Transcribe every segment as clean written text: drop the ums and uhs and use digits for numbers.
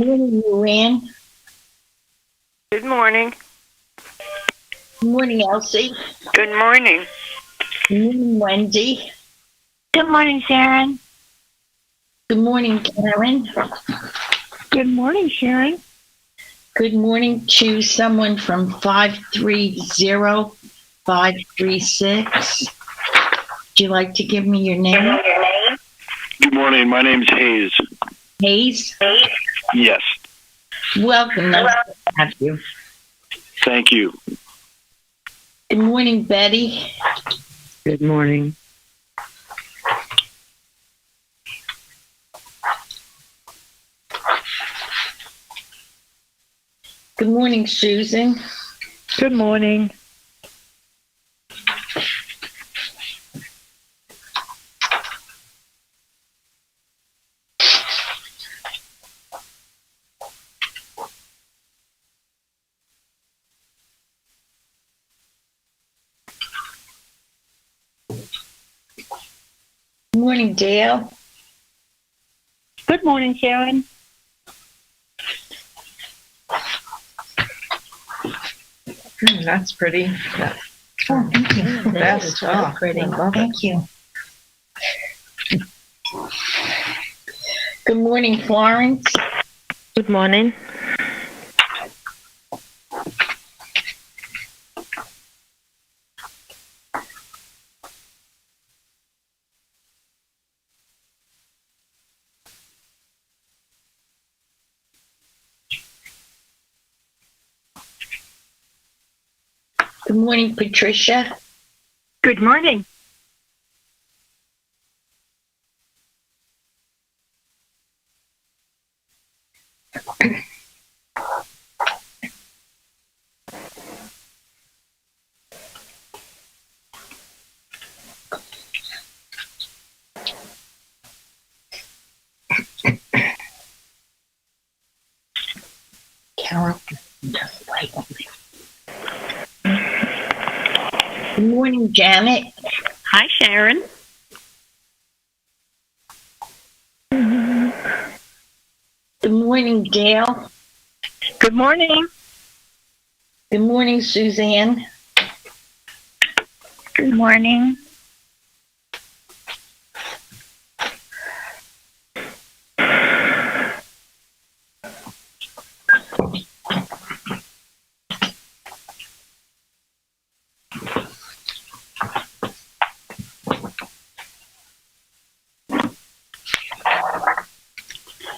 morning, Luann. Good morning. Good morning, Elsie. Good morning. Good morning, Wendy. Good morning, Sharon. Good morning, Karen. Good morning, Sharon. Good morning to someone from 530536. Would you like to give me your name? Good morning. My name's Hayes. Hayes? Yes. Welcome. Nice to have you. Thank you. Good morning, Betty. Good morning. Good morning, Susan. Good morning. Good morning, Dale. Good morning, Sharon. That's pretty. Oh, thank you. That's That is tough. pretty. I love it. Thank you. Good morning, Florence. Good morning. Good morning, Patricia. Good morning. Carol. Good morning, Janet. Hi, Sharon. Good morning, Dale. Good morning. Good morning, Suzanne. Good morning.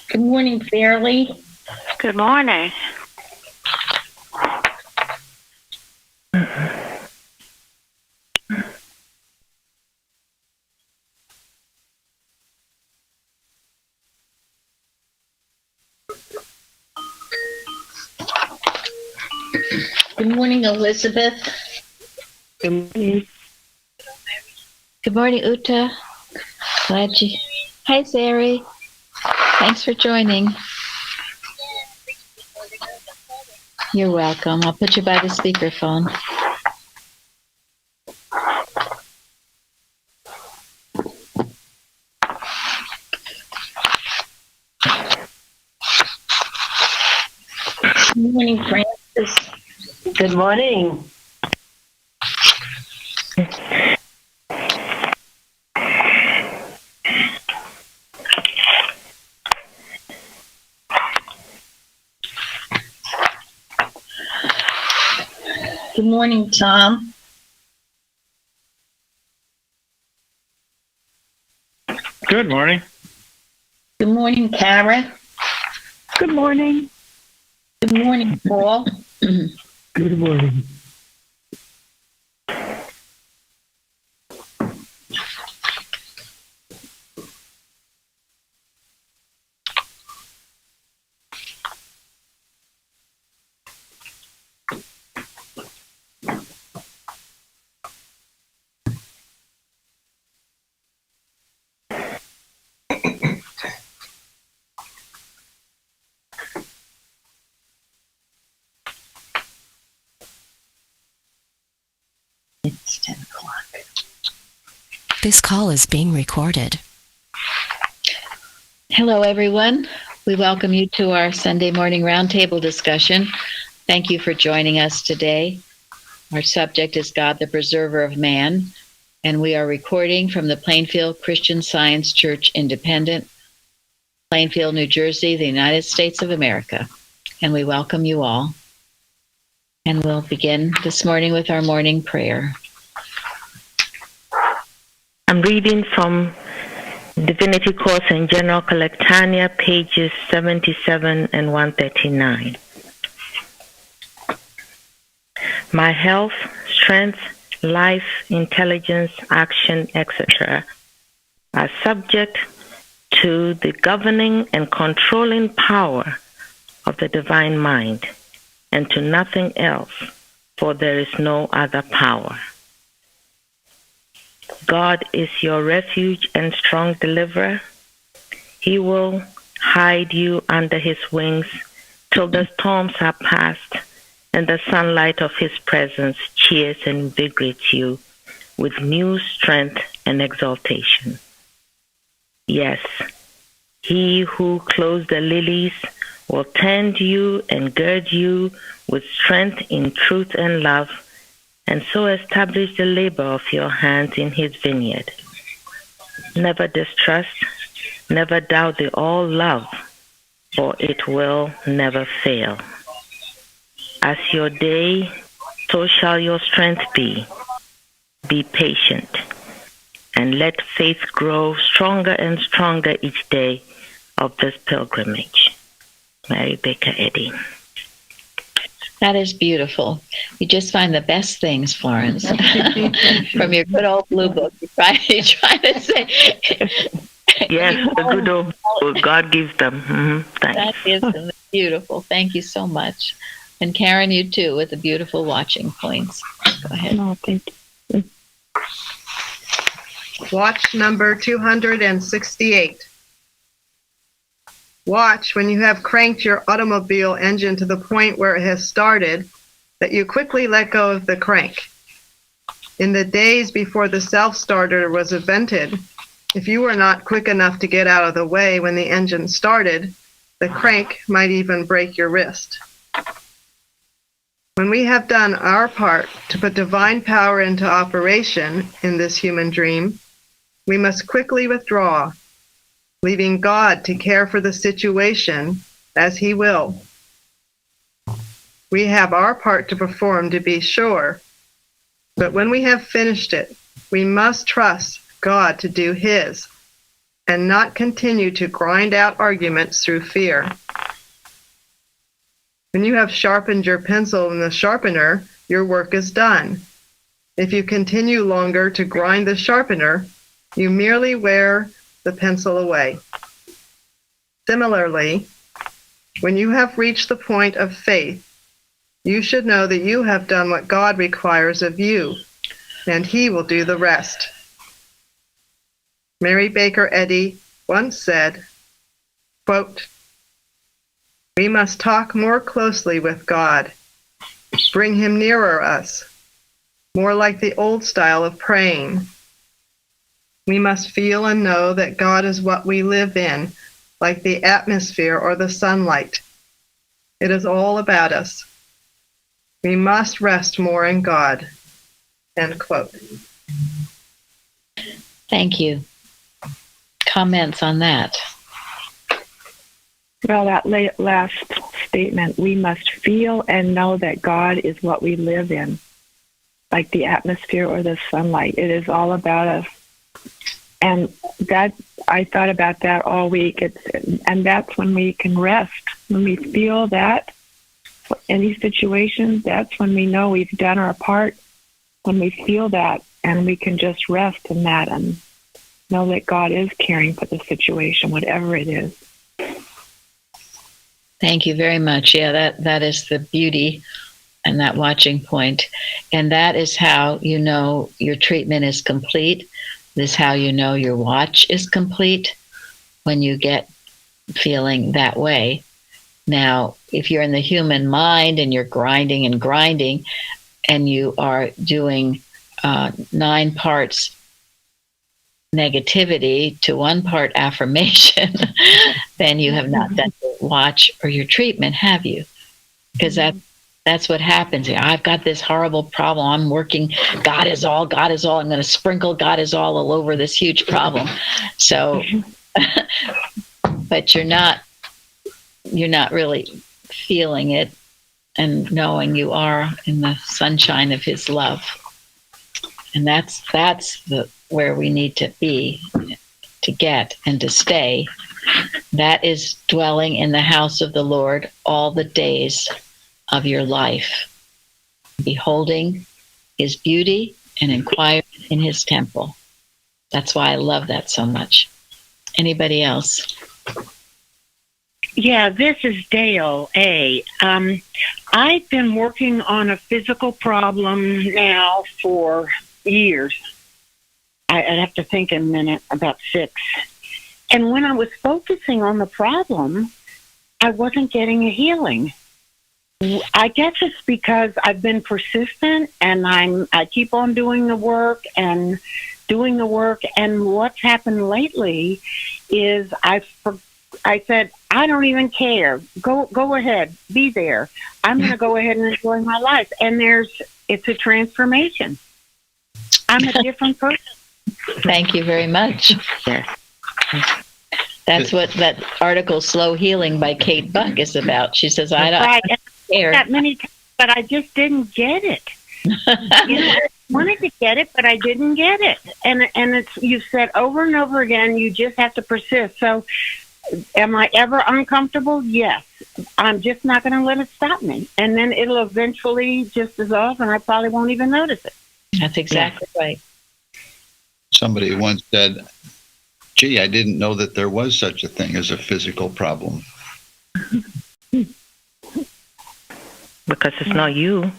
Good morning, Fairley. Good morning. Good morning, Elizabeth. Good morning. Good morning, Uta. Glad you. Hi, Zari. Thanks for joining. You're welcome. I'll put you by the speakerphone. Good morning, Francis. Good morning. Good morning, Tom. Good morning. Good morning, Kara. Good morning. Good morning, Paul. Good morning. It's 10 o'clock. This call is being recorded. Hello, everyone. We welcome you to our Sunday morning roundtable discussion. Thank you for joining us today. Our subject is God, the Preserver of Man, and we are recording from the Plainfield Christian Science Church Independent, Plainfield, New Jersey, the United States of America. And we welcome you all. And we'll begin this morning with our morning prayer. I'm reading from Divinity Course in General Collectania, pages 77 and 139. My health, strength, life, intelligence, action, etc. are subject to the governing and controlling power of the divine mind, and to nothing else, for there is no other power. God is your refuge and strong deliverer. He will hide you under his wings till the storms are past, and the sunlight of his presence cheers and invigorates you with new strength and exaltation. Yes, he who clothes the lilies will tend you and gird you with strength in truth and love, and so establish the labor of your hands in his vineyard. Never distrust, never doubt the all love, for it will never fail. As your day, so shall your strength be. Be patient, and let faith grow stronger and stronger each day of this pilgrimage. Mary Baker Eddy. That is beautiful. You just find the best things, Florence, from your good old blue book. You're trying to say. Yes, the good old book. God gives them. Thanks. That is beautiful. Thank you so much. And Karen, you too, with the beautiful watching points. Go ahead. No, thank you. Watch number 268. Watch when you have cranked your automobile engine to the point where it has started, that you quickly let go of the crank. In the days before the self-starter was invented, if you were not quick enough to get out of the way when the engine started, the crank might even break your wrist. When we have done our part to put divine power into operation in this human dream, we must quickly withdraw, leaving God to care for the situation as he will. We have our part to perform, to be sure, but when we have finished it, we must trust God to do his and not continue to grind out arguments through fear. When you have sharpened your pencil in the sharpener, your work is done. If you continue longer to grind the sharpener, you merely wear the pencil away. Similarly, when you have reached the point of faith, you should know that you have done what God requires of you, and he will do the rest. Mary Baker Eddy once said, quote, "We must talk more closely with God, bring him nearer us, more like the old style of praying. We must feel and know that God is what we live in, like the atmosphere or the sunlight. It is all about us. We must rest more in God." End quote. Thank you. Comments on that? Well, that last statement, we must feel and know that God is what we live in, like the atmosphere or the sunlight. It is all about us. And that, I thought about that all week. And that's when we can rest. When we feel that in these situations, that's when we know we've done our part. When we feel that, and we can just rest in that and know that God is caring for the situation, whatever it is. Thank you very much. Yeah, that is the beauty and that watching point. And that is how you know your treatment is complete. This is how you know your watch is complete, when you get feeling that way. Now, if you're in the human mind and you're grinding and you are doing 9 parts negativity to one part affirmation, then you have not done your watch or your treatment, have you? Because that's what happens here. I've got this horrible problem. I'm working. God is all. God is all. I'm going to sprinkle God is all over this huge problem. So, but you're not really feeling it and knowing you are in the sunshine of His love. And that's where we need to be, to get and to stay. That is dwelling in the house of the Lord all the days of your life, beholding His beauty and inquiring in His temple. That's why I love that so much. Anybody else? Yeah, this is Dale A. I've been working on a physical problem now for years. I'd have to think a minute, about 6. And when I was focusing on the problem, I wasn't getting a healing. I guess it's because I've been persistent and I keep on doing the work. And what's happened lately is I said, I don't even care. Go ahead, be there. I'm going to go ahead and enjoy my life. And it's a transformation. I'm a different person. Thank you very much. Yes. That's what that article, Slow Healing by Kate Buck, is about. She says, I don't care. That many times, but I just didn't get it. I wanted to get it, but I didn't get it. And you've said over and over again, you just have to persist. So am I ever uncomfortable? Yes. I'm just not going to let it stop me. And then it'll eventually just dissolve, and I probably won't even notice it. That's exactly right. Somebody once said, gee, I didn't know that there was such a thing as a physical problem. Because it's not you.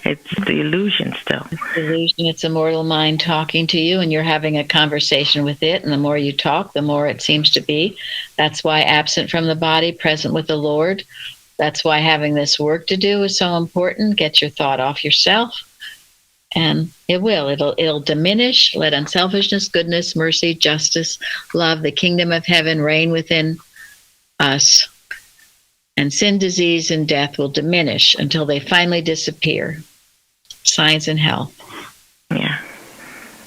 It's the illusion still. It's the illusion. It's a mortal mind talking to you, and you're having a conversation with it. And the more you talk, the more it seems to be. That's why absent from the body, present with the Lord. That's why having this work to do is so important. Get your thought off yourself. And it'll diminish. Let unselfishness, goodness, mercy, justice, love, the kingdom of heaven reign within us. And sin, disease, and death will diminish until they finally disappear. Science and health. Yeah.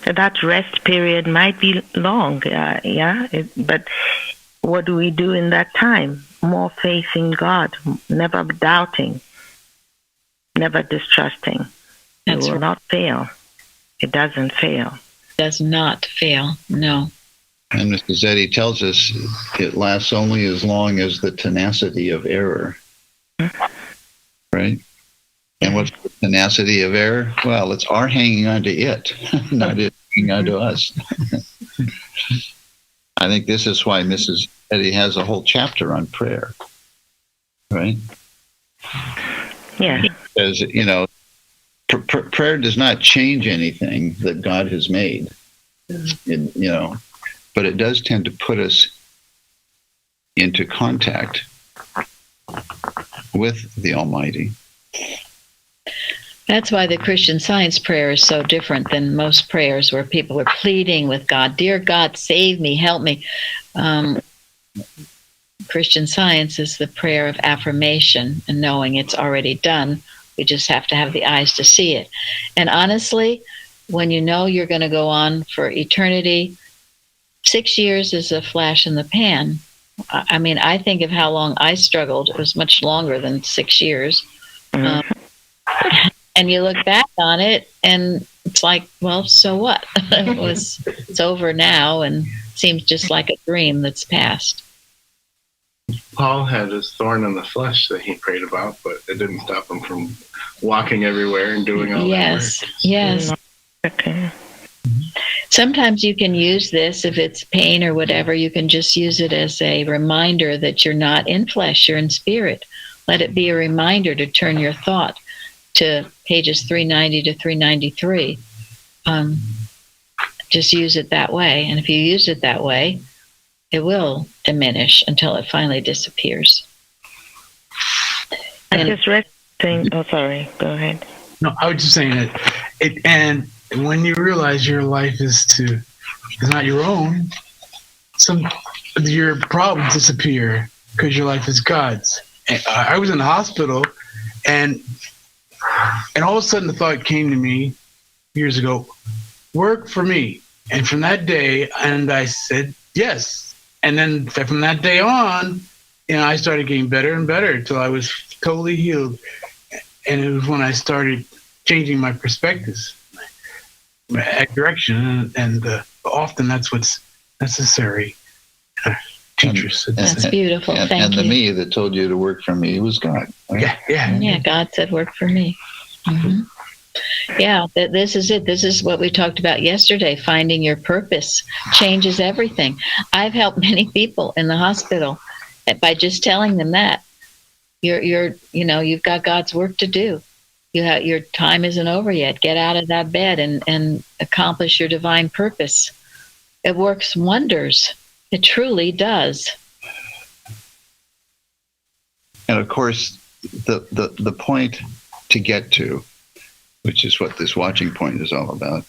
So that rest period might be long, but what do we do in that time? More faith in God, never doubting, never distrusting. That's It will right. not fail. It doesn't fail. Does not fail. No. And Mr. Zeddy tells us it lasts only as long as the tenacity of error. Right? And what's the tenacity of error? Well, it's our hanging on to it, not it hanging on to us. I think this is why Mrs. Zeddy has a whole chapter on prayer. Right? Yeah. Because, prayer does not change anything that God has made. But it does tend to put us into contact with the Almighty. That's why the Christian Science prayer is so different than most prayers where people are pleading with God, dear God, save me, help me. Christian Science is the prayer of affirmation and knowing it's already done. We just have to have the eyes to see it. And honestly, when you know you're going to go on for eternity, 6 years is a flash in the pan. I mean, I think of how long I struggled. It was much longer than 6 years. And you look back on it, and it's like, well, so what? It's over now, and seems just like a dream that's passed. Paul had his thorn in the flesh that he prayed about, but it didn't stop him from walking everywhere and doing all that work. Yes. Okay. Sometimes you can use this, if it's pain or whatever, you can just use it as a reminder that you're not in flesh, you're in spirit. Let it be a reminder to turn your thought to pages 390 to 393. Just use it that way. And if you use it that way, it will diminish until it finally disappears. I just read thing. Oh, sorry. Go ahead. No, I was just saying that and when you realize your life is to is not your own, your problems disappear because your life is God's. And I was in the hospital, and all of a sudden the thought came to me years ago, work for me. And from that day, and I said yes. And then from that day on, I started getting better and better until I was totally healed. And it was when I started changing my perspectives, my direction, and often that's what's necessary. Teachers. That's beautiful. Thank you. And the me that told you to work for me was God. Right? Yeah. God said, "Work for me." Mm-hmm. Yeah, this is it. This is what we talked about yesterday. Finding your purpose changes everything. I've helped many people in the hospital by just telling them that you've got God's work to do. Your time isn't over yet. Get out of that bed and accomplish your divine purpose. It works wonders. It truly does. And of course, the point to get to, which is what this watching point is all about,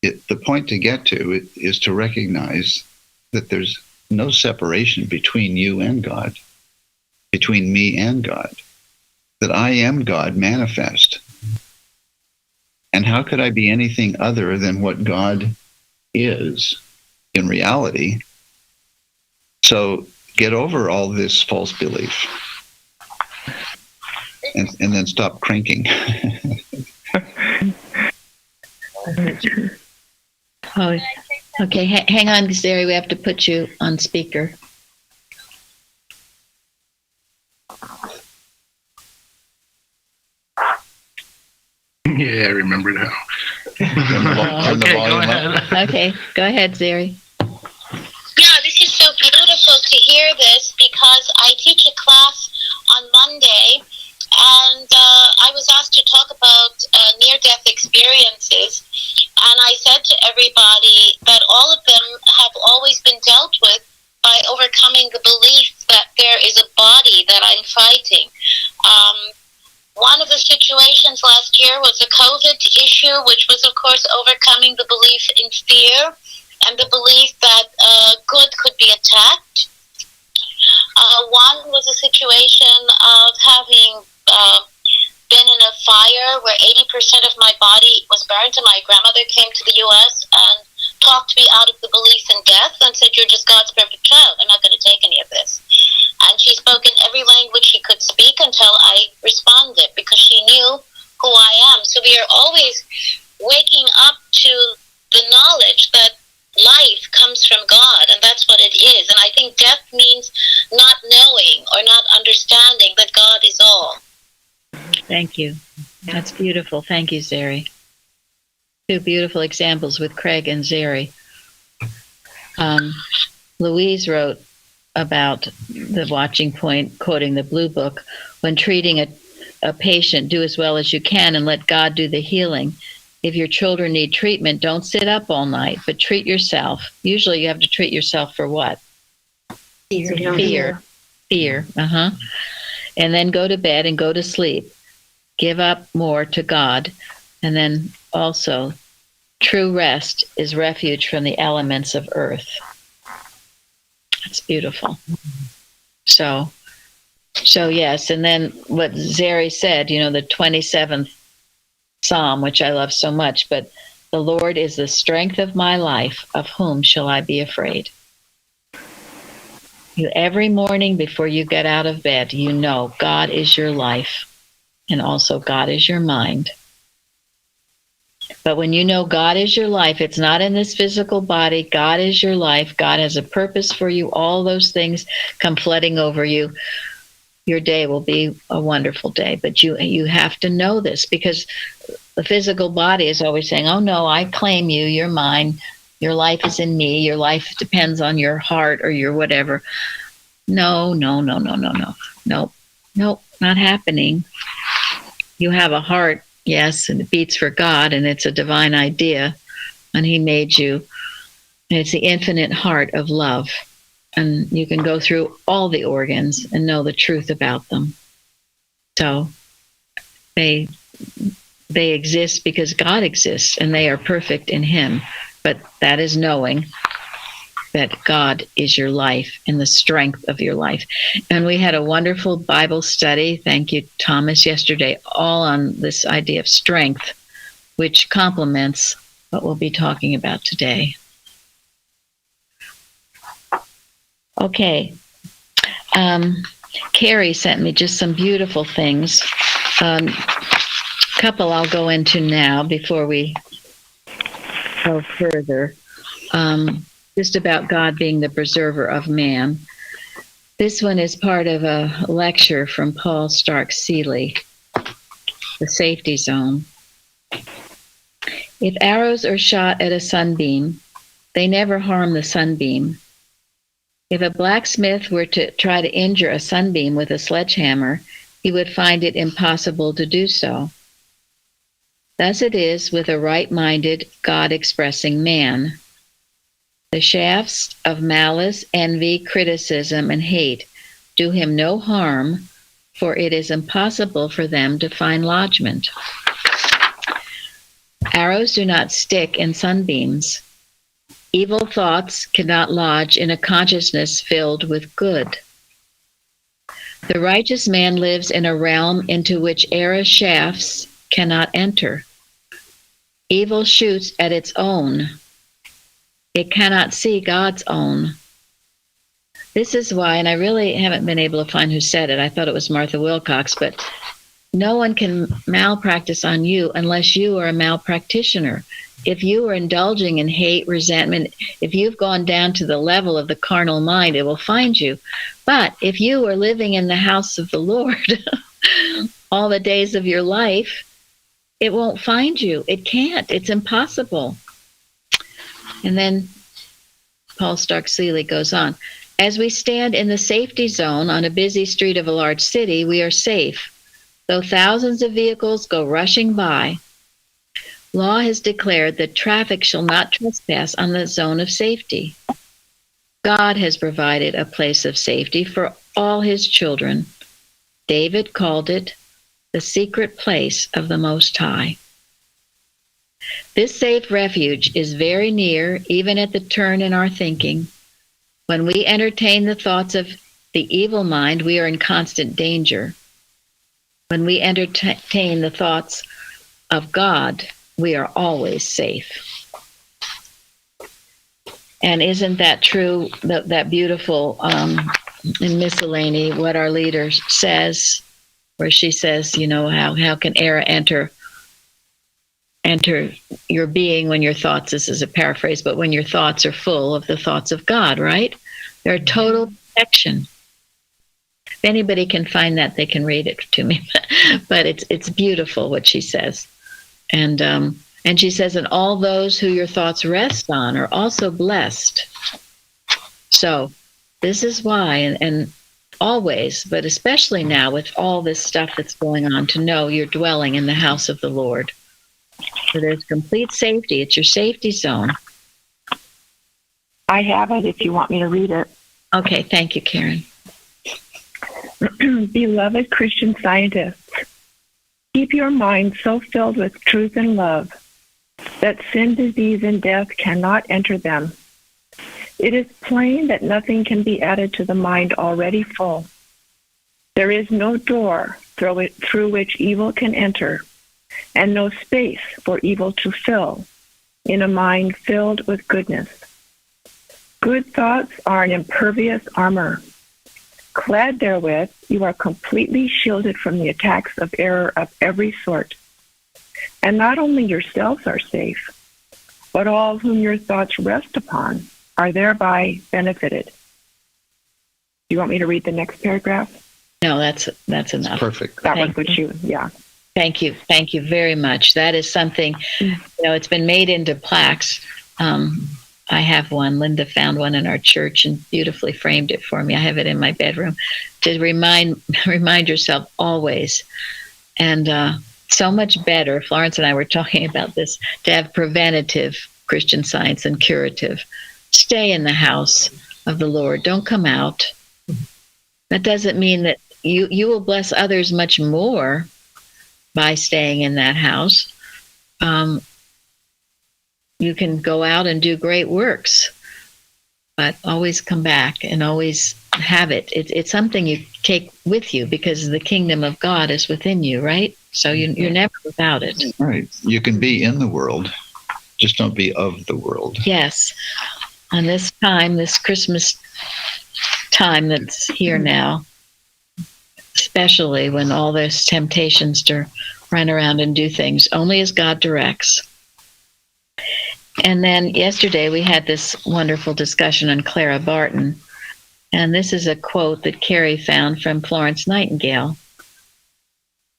the point to get to is to recognize that there's no separation between you and God, between me and God, that I am God manifest. And how could I be anything other than what God is in reality? So get over all this false belief and then stop cranking. Oh, okay. Hang on, Zeri. We have to put you on speaker. Yeah, I remember now. Okay, go ahead. Okay, go ahead, Zeri. Yeah, this is so beautiful to hear this because I teach a class on Monday, and I was asked to talk about near-death experiences, and I said to everybody that all of them have always been dealt with by overcoming the belief that there is a body that I'm fighting. One of the situations last year was a COVID issue, which was, of course, overcoming the belief in fear and the belief that good could be attacked. One was a situation of having been in a fire where 80% of my body was burned, and my grandmother came to the U.S. and talked me out of the belief in death and said, "You're just God's perfect child. I'm not going to take any of this." And she spoke in every language she could speak until I responded, because she knew who I am. So we are always waking up to the knowledge that life comes from God, and that's what it is. And I think death means not knowing or not understanding that God is all. Thank you. That's beautiful. Thank you, Zeri. Two beautiful examples with Craig and Zeri. Louise wrote about the watching point, quoting the Blue Book, when treating a patient, do as well as you can and let God do the healing. If your children need treatment, don't sit up all night, but treat yourself. Usually you have to treat yourself for what? Fear. And then go to bed and go to sleep. Give up more to God. And then also, true rest is refuge from the elements of earth. That's beautiful. So yes. And then what Zeri said, the 27th Psalm, which I love so much, but the Lord is the strength of my life. Of whom shall I be afraid? Every morning before you get out of bed, God is your life, and also God is your mind. But when you know God is your life, it's not in this physical body. God is your life. God has a purpose for you. All those things come flooding over you. Your day will be a wonderful day. But you have to know this, because the physical body is always saying, "Oh no, I claim you. You're mine. Your life is in me. Your life depends on your heart or your whatever." No. Nope, not happening. You have a heart, yes, and it beats for God, and it's a divine idea, and He made you. And it's the infinite heart of love. And you can go through all the organs and know the truth about them. So they exist because God exists, and they are perfect in Him. but that is knowing that God is your life and the strength of your life. And we had a wonderful Bible study, thank you, Thomas, yesterday, all on this idea of strength, which complements what we'll be talking about today. Okay. Carrie sent me just some beautiful things. Couple I'll go into now before we go further. Just about God being the preserver of man. This one is part of a lecture from Paul Stark Seeley, The Safety Zone. If arrows are shot at a sunbeam, they never harm the sunbeam. If a blacksmith were to try to injure a sunbeam with a sledgehammer, he would find it impossible to do so. Thus it is with a right-minded, God-expressing man. The shafts of malice, envy, criticism, and hate do him no harm, for it is impossible for them to find lodgment. Arrows do not stick in sunbeams. Evil thoughts cannot lodge in a consciousness filled with good. The righteous man lives in a realm into which arrow shafts cannot enter. Evil shoots at its own. It cannot see God's own. This is why, and I really haven't been able to find who said it. I thought it was Martha Wilcox, but no one can malpractice on you unless you are a malpractitioner. If you are indulging in hate, resentment, if you've gone down to the level of the carnal mind, it will find you. But if you are living in the house of the Lord all the days of your life, it won't find you. It can't. It's impossible. And then Paul Stark Seeley goes on. As we stand in the safety zone on a busy street of a large city, we are safe. Though thousands of vehicles go rushing by, law has declared that traffic shall not trespass on the zone of safety. God has provided a place of safety for all his children. David called it the secret place of the Most High. This safe refuge is very near, even at the turn in our thinking. When we entertain the thoughts of the evil mind, we are in constant danger. When we entertain the thoughts of God, we are always safe. And isn't that true, that beautiful in Miscellany, what our leader says, where she says, you know, how can error enter your being when your thoughts, this is a paraphrase, but when your thoughts are full of the thoughts of God, right? They're total protection. If anybody can find that, they can read it to me. But it's beautiful what she says. And she says, and all those who your thoughts rest on are also blessed. So this is why, and always, but especially now with all this stuff that's going on, to know you're dwelling in the house of the Lord. So there's complete safety. It's your safety zone. I have it if you want me to read it. Okay, thank you, Karen. Beloved Christian Scientists, keep your mind so filled with truth and love that sin, disease, and death cannot enter them. It is plain that nothing can be added to the mind already full. There is no door through which evil can enter, and no space for evil to fill in a mind filled with goodness. Good thoughts are an impervious armor. Clad therewith, you are completely shielded from the attacks of error of every sort. And not only yourselves are safe, but all whom your thoughts rest upon are thereby benefited. Do you want me to read the next paragraph? No, that's enough. Perfect. That was what you, yeah. Thank you. Thank you very much. That is something, it's been made into plaques. I have one. Linda found one in our church and beautifully framed it for me. I have it in my bedroom to remind yourself always. And so much better, Florence and I were talking about this, to have preventative Christian Science than curative. Stay in the house of the Lord. Don't come out. That doesn't mean that you will bless others much more by staying in that house. you can go out and do great works, but always come back and always have it. It's something you take with you because the kingdom of God is within you, right? So you're never without it. Right. You can be in the world, just don't be of the world. Yes. And this time, this Christmas time that's here now, especially when all there's temptations to run around and do things only as God directs. And then yesterday we had this wonderful discussion on Clara Barton. And this is a quote that Carrie found from Florence Nightingale.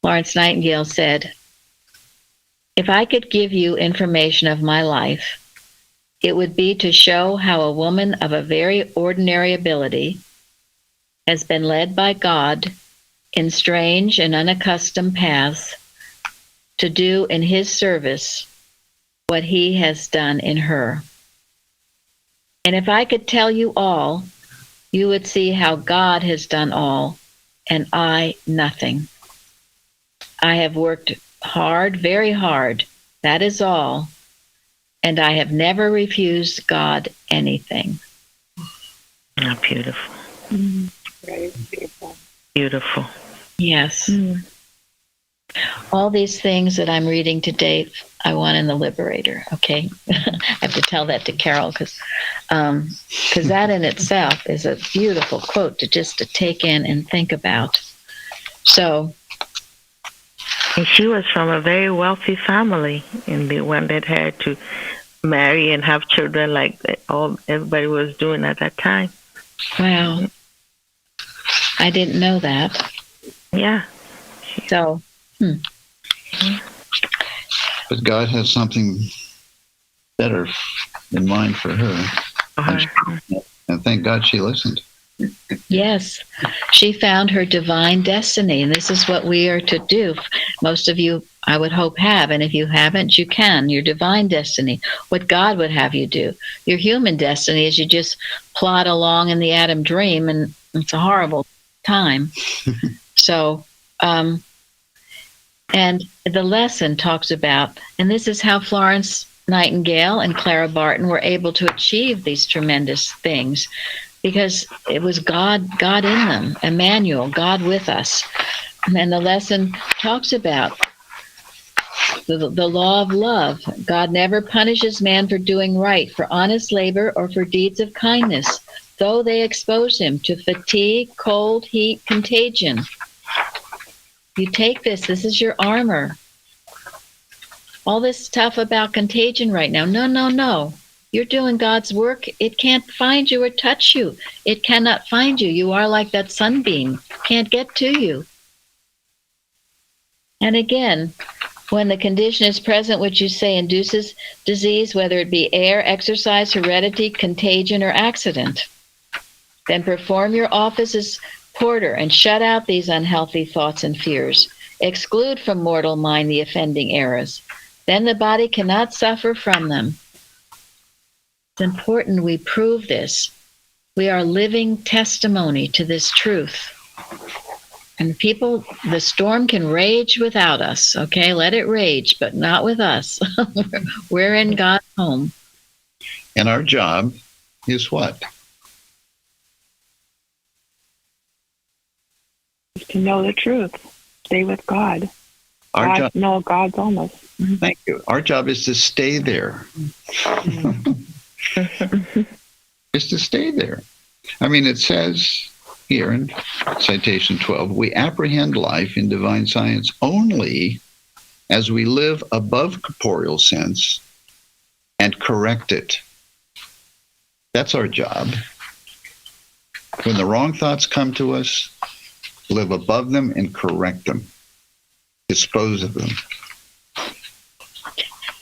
Florence Nightingale said, "If I could give you information of my life, it would be to show how a woman of a very ordinary ability has been led by God in strange and unaccustomed paths to do in his service what he has done in her. And if I could tell you all, you would see how God has done all, and I nothing. I have worked hard, very hard, that is all, and I have never refused God anything." Oh, beautiful. Very beautiful. Beautiful. Yes. All these things that I'm reading today, I want in the Liberator, okay? I have to tell that to Carol because that in itself is a beautiful quote to take in and think about. So, and she was from a very wealthy family, and the one that had to marry and have children like everybody was doing at that time. Wow. I didn't know that. Yeah. So, But God has something better in mind for her. And thank God she listened. yes, she found her divine destiny, and this is what we are to do. Most of you, I would hope, have, and if you haven't, you can. Your divine destiny, what God would have you do. Your human destiny is you just plod along in the Adam dream, and it's a horrible time. So, and the lesson talks about, and this is how Florence Nightingale and Clara Barton were able to achieve these tremendous things, because it was God in them, Emmanuel, God with us. And the lesson talks about the law of love. God never punishes man for doing right, for honest labor, or for deeds of kindness, though they expose him to fatigue, cold, heat, contagion. You take this is your armor. All this stuff about contagion right now, no. You're doing God's work. It can't find you or touch you. It cannot find you. You are like that sunbeam. Can't get to you. And again, when the condition is present which you say induces disease, whether it be air, exercise, heredity, contagion, or accident, then perform your office as porter and shut out these unhealthy thoughts and fears. Exclude from mortal mind the offending errors. Then the body cannot suffer from them. It's important we prove this. We are living testimony to this truth. And people, the storm can rage without us, okay? Let it rage, but not with us. We're in God's home. And our job is what? To know the truth. Stay with God. Know God's almost. Thank you. Our job is to stay there. Is to stay there. I mean, it says here in citation 12, we apprehend life in divine science only as we live above corporeal sense and correct it. That's our job. When the wrong thoughts come to us, live above them and correct them. Dispose of them.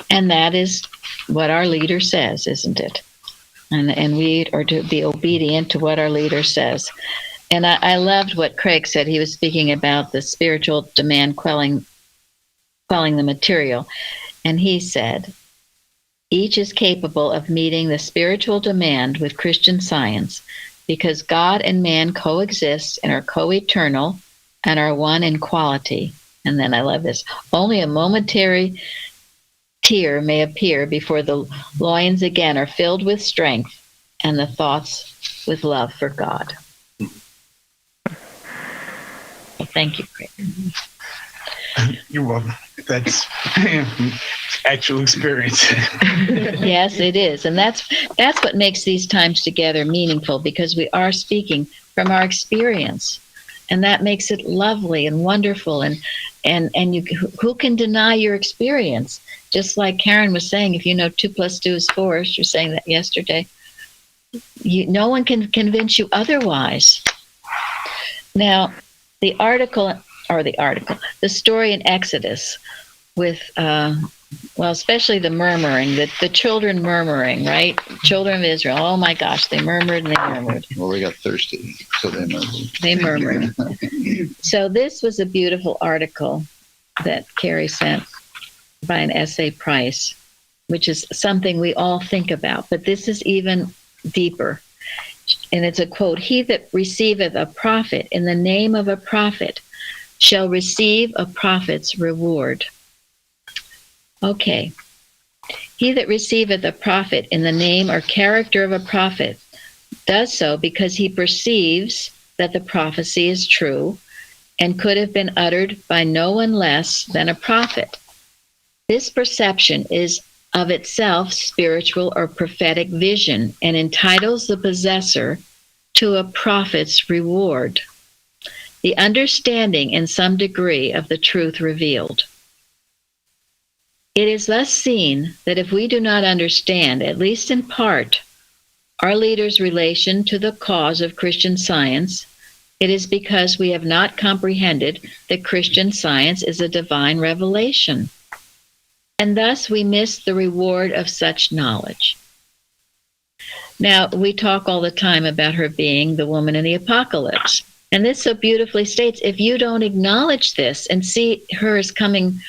And that is what our leader says, isn't it? And we are to be obedient to what our leader says. And I loved what Craig said. He was speaking about the spiritual demand quelling the material. And he said, each is capable of meeting the spiritual demand with Christian science because God and man coexist and are co-eternal and are one in quality. And then I love this. Only a momentary tear may appear before the loins again are filled with strength and the thoughts with love for God. Well, thank you, Craig. You're welcome. That's actual experience. Yes, it is. And that's what makes these times together meaningful, because we are speaking from our experience. And that makes it lovely and wonderful. And you, who can deny your experience? Just like Karen was saying, if you know 2 + 2 is 4, she was saying that yesterday, no one can convince you otherwise. Now, the story in Exodus with, especially the murmuring, the children murmuring, right? Children of Israel, oh my gosh, they murmured and they murmured. Well, they got thirsty, so they murmured. They murmured. So this was a beautiful article that Carrie sent by an S.A. Price, which is something we all think about, but this is even deeper. And it's a quote, "He that receiveth a prophet in the name of a prophet shall receive a prophet's reward." Okay. He that receiveth a prophet in the name or character of a prophet does so because he perceives that the prophecy is true and could have been uttered by no one less than a prophet. This perception is of itself spiritual or prophetic vision and entitles the possessor to a prophet's reward, the understanding in some degree of the truth revealed. It is thus seen that if we do not understand, at least in part, our leader's relation to the cause of Christian Science, it is because we have not comprehended that Christian Science is a divine revelation. And thus we miss the reward of such knowledge. Now, we talk all the time about her being the woman in the apocalypse. And this so beautifully states, if you don't acknowledge this and see her as coming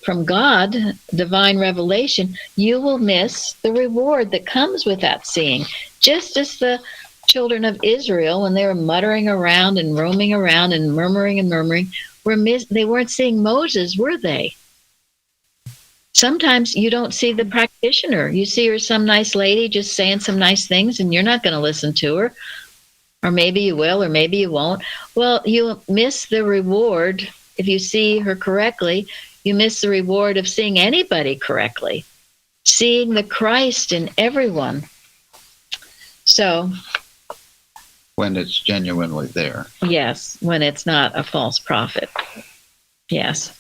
from God, divine revelation, you will miss the reward that comes with that seeing. Just as the children of Israel, when they were muttering around and roaming around and murmuring, they weren't seeing Moses, were they? Sometimes you don't see the practitioner. You see her some nice lady just saying some nice things, and you're not going to listen to her. Or maybe you will, or maybe you won't. Well, you miss the reward. If you see her correctly, you miss the reward of seeing anybody correctly, seeing the Christ in everyone. So, when it's genuinely there. Yes, when it's not a false prophet. Yes.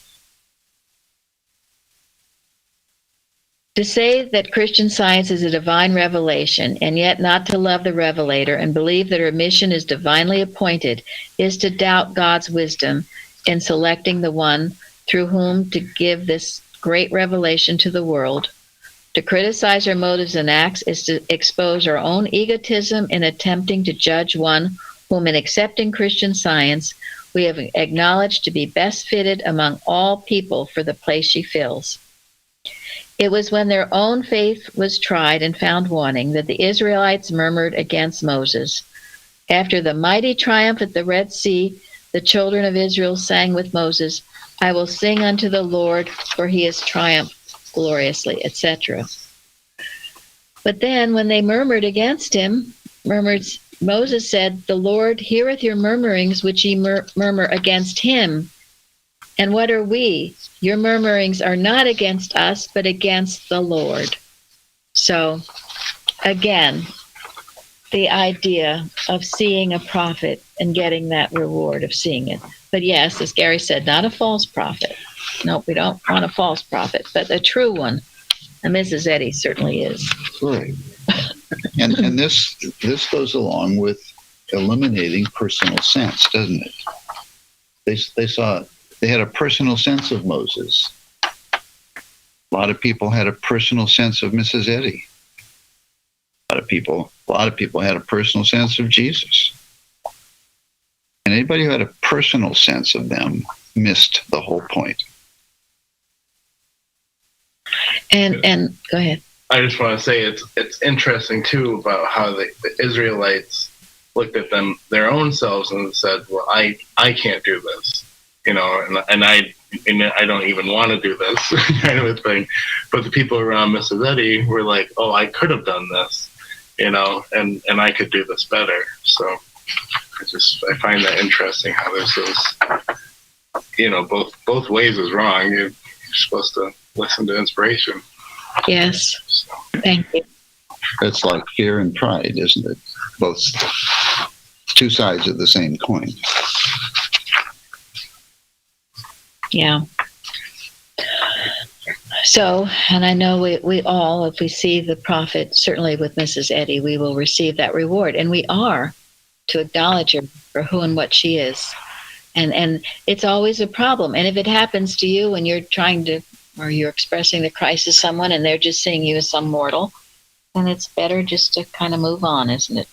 To say that Christian Science is a divine revelation and yet not to love the revelator and believe that her mission is divinely appointed is to doubt God's wisdom in selecting the one through whom to give this great revelation to the world. To criticize her motives and acts is to expose our own egotism in attempting to judge one whom, in accepting Christian Science, we have acknowledged to be best fitted among all people for the place she fills. It was when their own faith was tried and found wanting that the Israelites murmured against Moses. After the mighty triumph at the Red Sea, the children of Israel sang with Moses, "I will sing unto the Lord, for he has triumphed gloriously," etc. But then when they murmured against him, Moses said, "The Lord heareth your murmurings which ye murmur against him. And what are we? Your murmurings are not against us, but against the Lord." So, again, the idea of seeing a prophet and getting that reward of seeing it. But yes, as Gary said, not a false prophet. No, we don't want a false prophet, but a true one. And Mrs. Eddy certainly is. Right. And this goes along with eliminating personal sense, doesn't it? They had a personal sense of Moses. A lot of people had a personal sense of Mrs. Eddy. A lot of people had a personal sense of Jesus. And anybody who had a personal sense of them missed the whole point. And go ahead. I just want to say it's interesting too about how the Israelites looked at their own selves and said, "Well, I can't do this." And I and I don't even want to do this kind of a thing. But the people around Mrs. Eddy were like, oh, I could have done this, and I could do this better. So I find that interesting how there's those, both ways is wrong. You're supposed to listen to inspiration. Yes. So. Thank you. It's like fear and pride, isn't it? Both two sides of the same coin. Yeah. So, and I know we all, if we see the prophet, certainly with Mrs. Eddy, we will receive that reward. And we are to acknowledge her for who and what she is. And it's always a problem. And if it happens to you when you're trying to, or you're expressing the Christ to someone and they're just seeing you as some mortal, then it's better just to kind of move on, isn't it?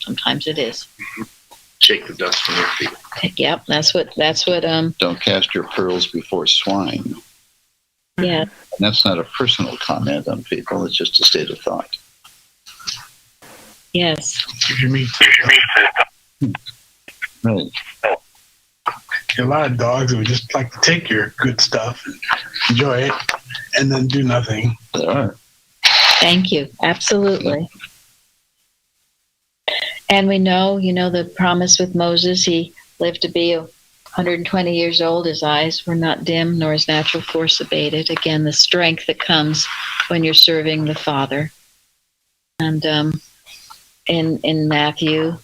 Sometimes it is. Shake the dust from your feet. Yep, that's what. Don't cast your pearls before swine. Yeah. And that's not a personal comment on people. It's just a state of thought. Yes. Right. A lot of dogs would just like to take your good stuff and enjoy it and then do nothing. There are. Thank you. Absolutely. And we know, the promise with Moses, he lived to be 120 years old. His eyes were not dim, nor his natural force abated. Again, the strength that comes when you're serving the Father. And in Matthew,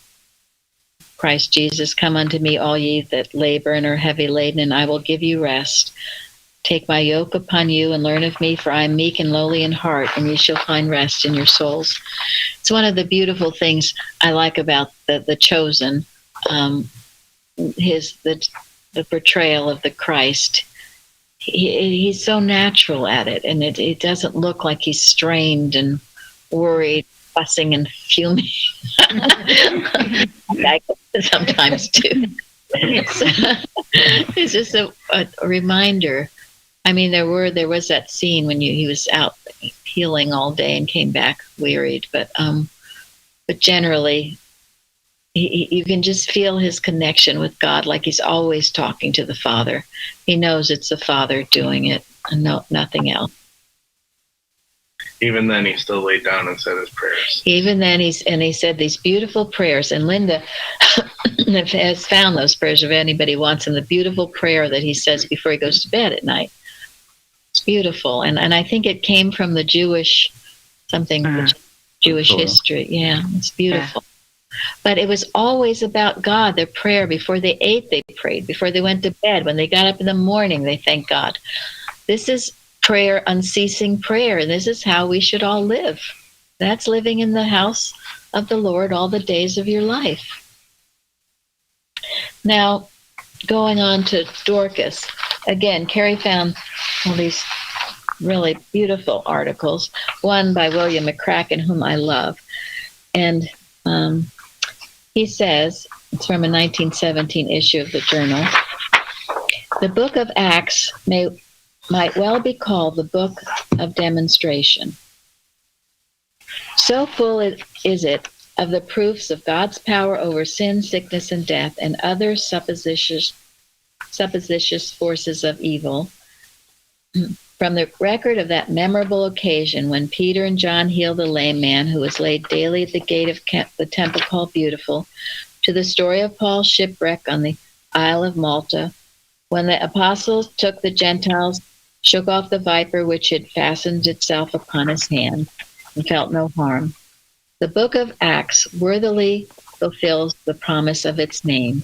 Christ Jesus, come unto me, all ye that labor and are heavy laden, and I will give you rest. Take my yoke upon you and learn of me, for I am meek and lowly in heart, and ye shall find rest in your souls. It's one of the beautiful things I like about the Chosen, the portrayal of the Christ. He's so natural at it, and it doesn't look like he's strained and worried, fussing and fuming. I sometimes do. It's just a reminder. I mean, there was that scene when he was out healing all day and came back wearied, but generally, you can just feel his connection with God, like he's always talking to the Father. He knows it's the Father doing it, and nothing else. Even then, he still laid down and said his prayers. Even then, he said these beautiful prayers, and Linda has found those prayers if anybody wants them. The beautiful prayer that he says before he goes to bed at night. It's beautiful, and I think it came from the Jewish history. Yeah, it's beautiful. But it was always about God. Their prayer before they ate, they prayed. Before they went to bed, when they got up in the morning, they thanked God. This is prayer, unceasing prayer. And this is how we should all live. That's living in the house of the Lord all the days of your life. Now, going on to Dorcas. Again, Carrie found all these really beautiful articles. One by William McCracken, whom I love. And he says, it's from a 1917 issue of the Journal, the book of Acts might well be called the book of demonstration. So full is it of the proofs of God's power over sin, sickness, and death, and other supposititious forces of evil. From the record of that memorable occasion when Peter and John healed the lame man who was laid daily at the gate of the temple called Beautiful, to the story of Paul's shipwreck on the Isle of Malta, when the apostles took the Gentiles, shook off the viper which had fastened itself upon his hand, and felt no harm. The book of Acts worthily fulfills the promise of its name.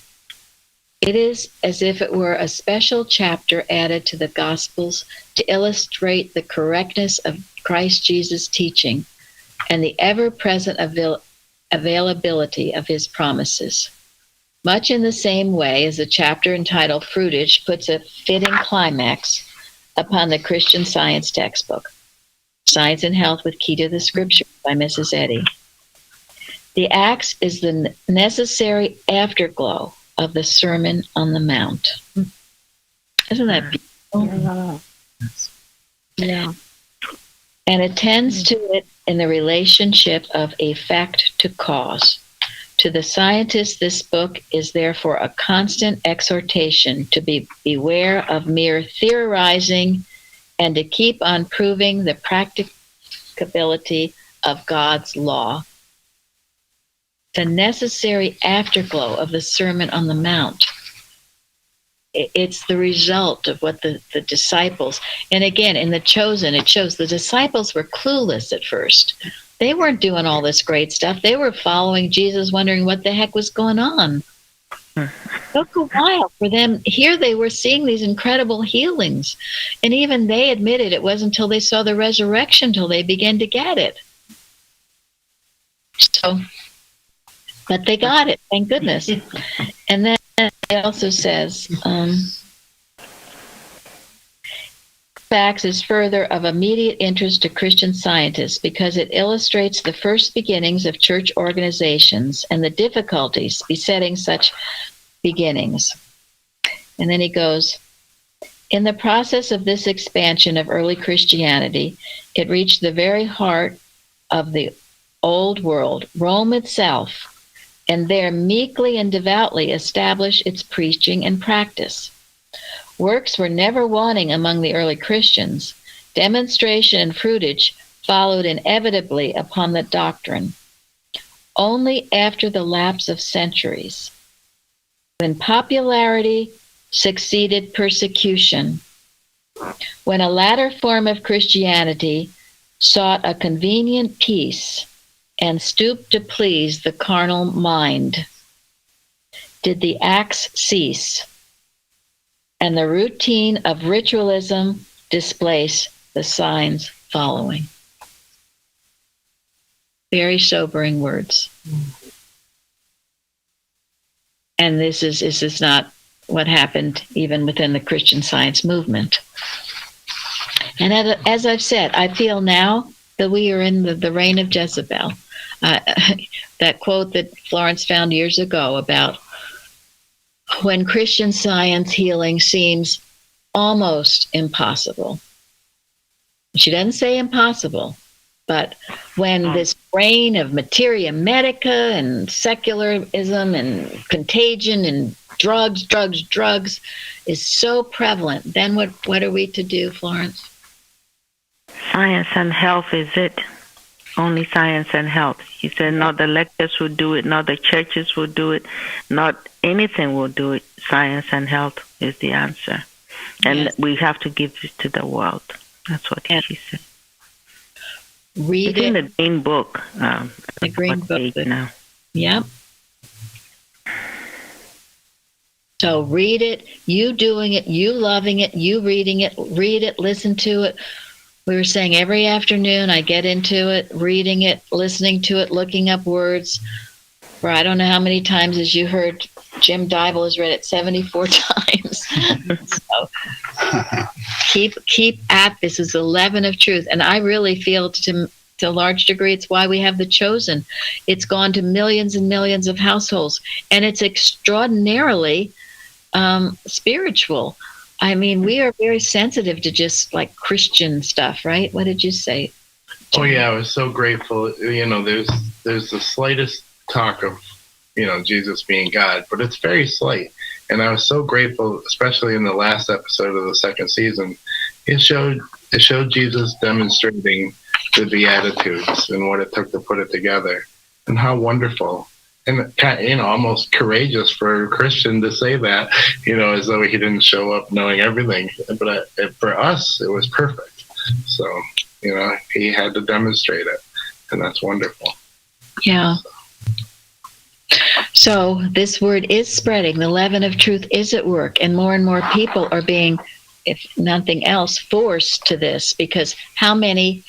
It is as if it were a special chapter added to the Gospels to illustrate the correctness of Christ Jesus' teaching and the ever-present availability of his promises. Much in the same way as the chapter entitled Fruitage puts a fitting climax upon the Christian Science textbook, Science and Health with Key to the Scripture by Mrs. Eddy. The Acts is the necessary afterglow of the Sermon on the Mount. Isn't that beautiful? Yeah. And attends to it in the relationship of effect to cause. To the scientists, this book is therefore a constant exhortation to beware of mere theorizing and to keep on proving the practicability of God's law. The necessary afterglow of the Sermon on the Mount. It's the result of what the disciples, and again, in The Chosen, it shows the disciples were clueless at first. They weren't doing all this great stuff. They were following Jesus, wondering what the heck was going on. It took a while for them. Here they were seeing these incredible healings. And even they admitted it wasn't until they saw the resurrection till they began to get it. So, but they got it, thank goodness. And then it also says, facts is further of immediate interest to Christian scientists because it illustrates the first beginnings of church organizations and the difficulties besetting such beginnings. And then he goes, in the process of this expansion of early Christianity, it reached the very heart of the old world, Rome itself, and there meekly and devoutly established its preaching and practice. Works were never wanting among the early Christians. Demonstration and fruitage followed inevitably upon the doctrine. Only after the lapse of centuries, when popularity succeeded persecution, when a latter form of Christianity sought a convenient peace and stooped to please the carnal mind, did the acts cease, and the routine of ritualism displace the signs following. Very sobering words. And this is not what happened even within the Christian Science movement. And as I've said, I feel now that we are in the reign of Jezebel. That quote that Florence found years ago about when Christian Science healing seems almost impossible. She doesn't say impossible, but when this reign of materia medica and secularism and contagion and drugs is so prevalent, then what are we to do, Florence? Science and health is it. Only science and health. He said not the lectures will do it, not the churches will do it, not anything will do it. Science and health is the answer. And Yes. we have to give it to the world. That's what she said. Read it's in it. the Green Book. The Green Book. Now. Yep. So read it, you doing it, you loving it, you reading it, read it, listen to it. We were saying every afternoon I get into it, reading it, listening to it, looking up words. For I don't know how many times, as you heard, Jim Dybel has read it 74 times. So keep at this. Is the leaven of truth. And I really feel to a large degree it's why we have The Chosen. It's gone to millions and millions of households. And it's extraordinarily spiritual. I mean, we are very sensitive to just like Christian stuff, right? What did you say? Oh yeah, I was so grateful. You know, there's the slightest talk of, you know, Jesus being God, but it's very slight. And I was so grateful, especially in the last episode of the second season. It showed Jesus demonstrating the Beatitudes and what it took to put it together, and how wonderful. And, you know, almost courageous for a Christian to say that, you know, as though he didn't show up knowing everything. But for us, it was perfect. So, you know, he had to demonstrate it, and that's wonderful. Yeah. So this word is spreading. The leaven of truth is at work, and more people are being, if nothing else, forced to this, because how many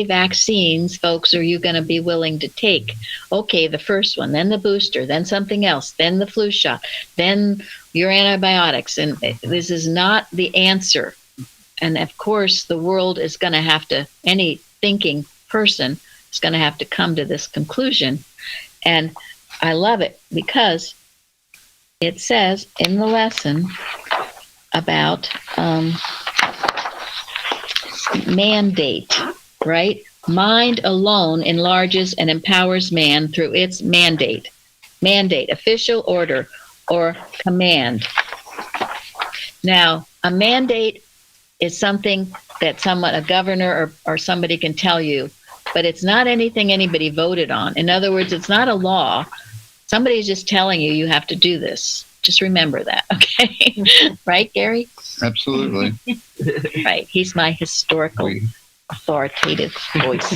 vaccines, folks, are you going to be willing to take? Okay, the first one, then the booster, then something else, then the flu shot, then your antibiotics. And this is not the answer. And of course, the world is going to have to, any thinking person is going to have to come to this conclusion. And I love it because it says in the lesson about mandate, right? Mind alone enlarges and empowers man through its mandate. mandate, official order, or command. Now, a mandate is something that a governor or somebody can tell you, but it's not anything anybody voted on. In other words, it's not a law. Somebody's just telling you have to do this. Just remember that, okay? Right, Gary? Absolutely. Right. He's my historical authoritative voice.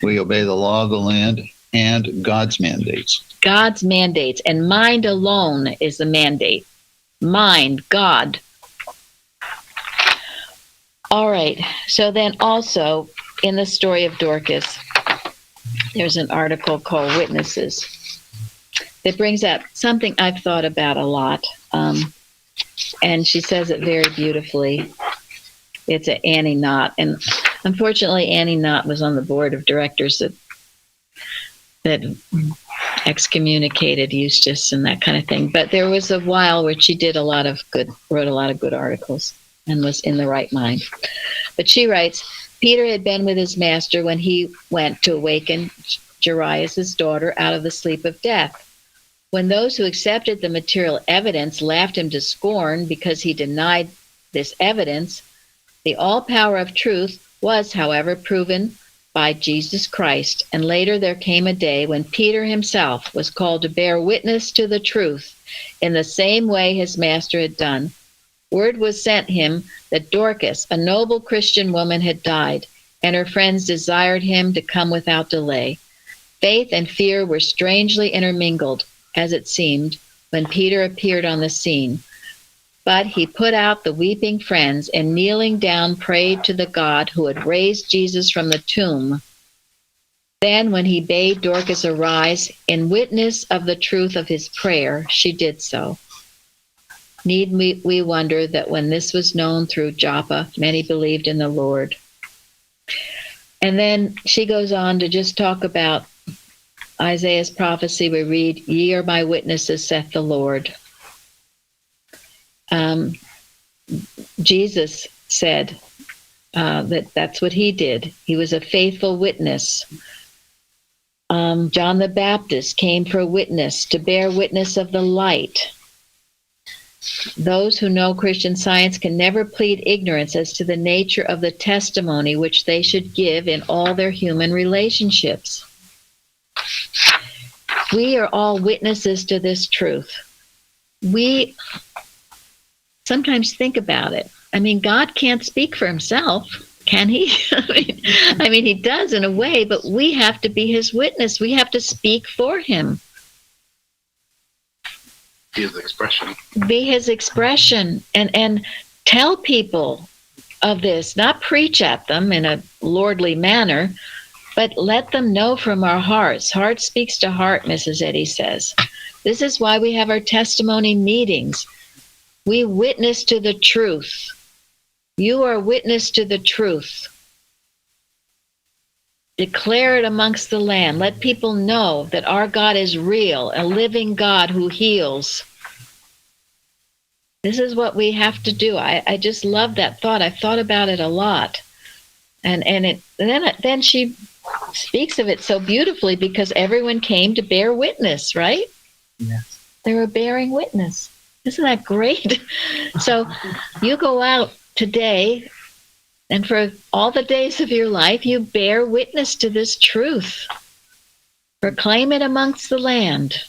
We obey the law of the land and God's mandates. God's mandates. And mind alone is the mandate. Mind, God. All right. So then also in the story of Dorcas, there's an article called Witnesses that brings up something I've thought about a lot. And she says it very beautifully. It's Annie Knott. And unfortunately, Annie Knott was on the board of directors that excommunicated Eustace and that kind of thing. But there was a while where she wrote a lot of good articles and was in the right mind. But she writes, Peter had been with his master when he went to awaken Jairus' daughter out of the sleep of death. When those who accepted the material evidence laughed him to scorn because he denied this evidence, the all-power of truth was, however, proven by Jesus Christ. And later there came a day when Peter himself was called to bear witness to the truth in the same way his master had done. Word was sent him that Dorcas, a noble Christian woman, had died, and her friends desired him to come without delay. Faith and fear were strangely intermingled, as it seemed, when Peter appeared on the scene. But he put out the weeping friends and kneeling down prayed to the God who had raised Jesus from the tomb. Then when he bade Dorcas arise in witness of the truth of his prayer, she did so. Need we wonder that when this was known through Joppa, many believed in the Lord. And then she goes on to just talk about Isaiah's prophecy. We read, "Ye are my witnesses, saith the Lord." Jesus said that's what he did. He was a faithful witness. John the Baptist came for a witness, to bear witness of the light. Those who know Christian Science can never plead ignorance as to the nature of the testimony which they should give in all their human relationships. We are all witnesses to this truth. We sometimes think about it. I mean, God can't speak for himself, can he? I mean, he does in a way, but we have to be his witness. We have to speak for him. Be his expression. Be his expression and tell people of this, not preach at them in a lordly manner, but let them know from our hearts. Heart speaks to heart, Mrs. Eddy says. This is why we have our testimony meetings. We witness to the truth. You are witness to the truth. Declare it amongst the land. Let people know that our God is real, a living God who heals. This is what we have to do. I just love that thought. I've thought about it a lot. And then she speaks of it so beautifully because everyone came to bear witness, right? Yes. They were bearing witness. Isn't that great? So you go out today, and for all the days of your life, you bear witness to this truth. Proclaim it amongst the land.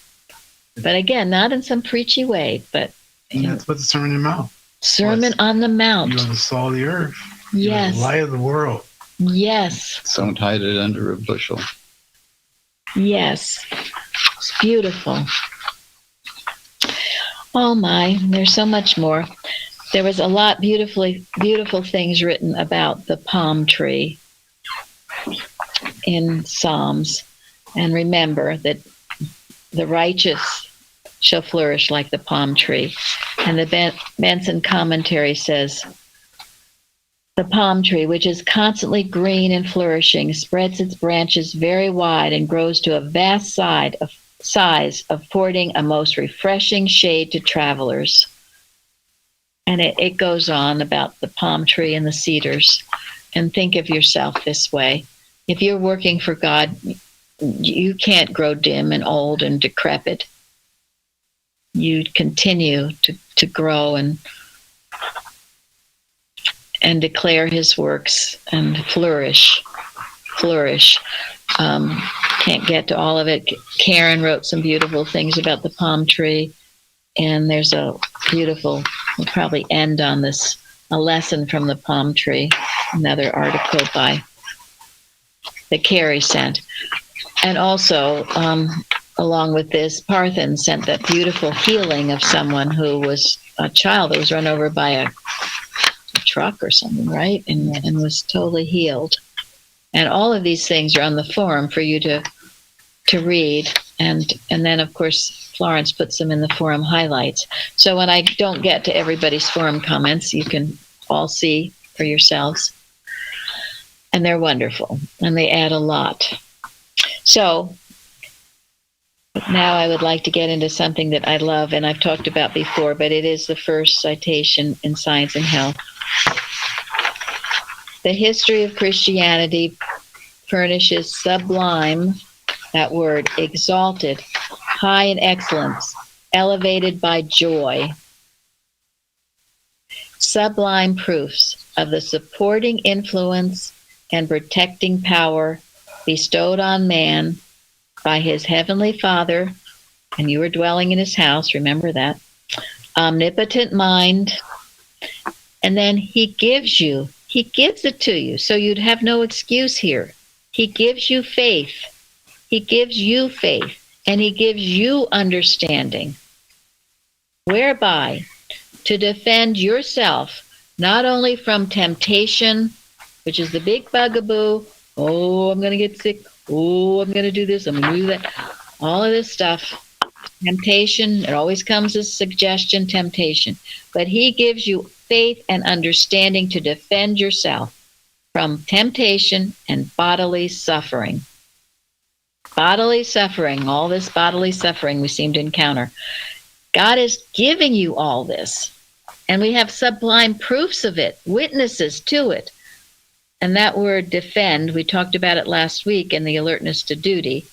But again, not in some preachy way, but and that's what the Sermon on the Mount. Sermon on the Mount. You are the salt of the earth. Yes. You are the light of the world. Yes. Don't hide it under a bushel. Yes. It's beautiful. Oh my, there's so much more. There was a lot beautiful things written about the palm tree in Psalms. And remember that the righteous shall flourish like the palm tree. And the Benson commentary says, the palm tree, which is constantly green and flourishing, spreads its branches very wide and grows to a vast size, affording a most refreshing shade to travelers. And it goes on about the palm tree and the cedars. And think of yourself this way. If you're working for God, you can't grow dim and old and decrepit. You continue to grow and declare his works and flourish. Can't get to all of it. Karen wrote some beautiful things about the palm tree, and there's a beautiful, we'll probably end on this, a lesson from the palm tree, another article that Carrie sent. And also, along with this, Parthen sent that beautiful healing of someone who was a child that was run over by a truck or something, right? And was totally healed. And all of these things are on the forum for you to read. And then, of course, Florence puts them in the forum highlights. So when I don't get to everybody's forum comments, you can all see for yourselves. And they're wonderful. And they add a lot. So now I would like to get into something that I love and I've talked about before, but it is the first citation in Science and Health. The history of Christianity furnishes sublime, that word, exalted, high in excellence, elevated by joy, sublime proofs of the supporting influence and protecting power bestowed on man by his heavenly Father, and you are dwelling in his house, remember that, omnipotent mind, and then he gives it to you, so you'd have no excuse here. He gives you faith. He gives you faith, and he gives you understanding, whereby to defend yourself not only from temptation, which is the big bugaboo, oh, I'm going to get sick, oh, I'm going to do this, I'm going to do that, all of this stuff. Temptation, it always comes as suggestion, temptation. But he gives you faith and understanding to defend yourself from temptation and bodily suffering. Bodily suffering, all this bodily suffering we seem to encounter. God is giving you all this. And we have sublime proofs of it, witnesses to it. And that word defend, we talked about it last week in the alertness to duty,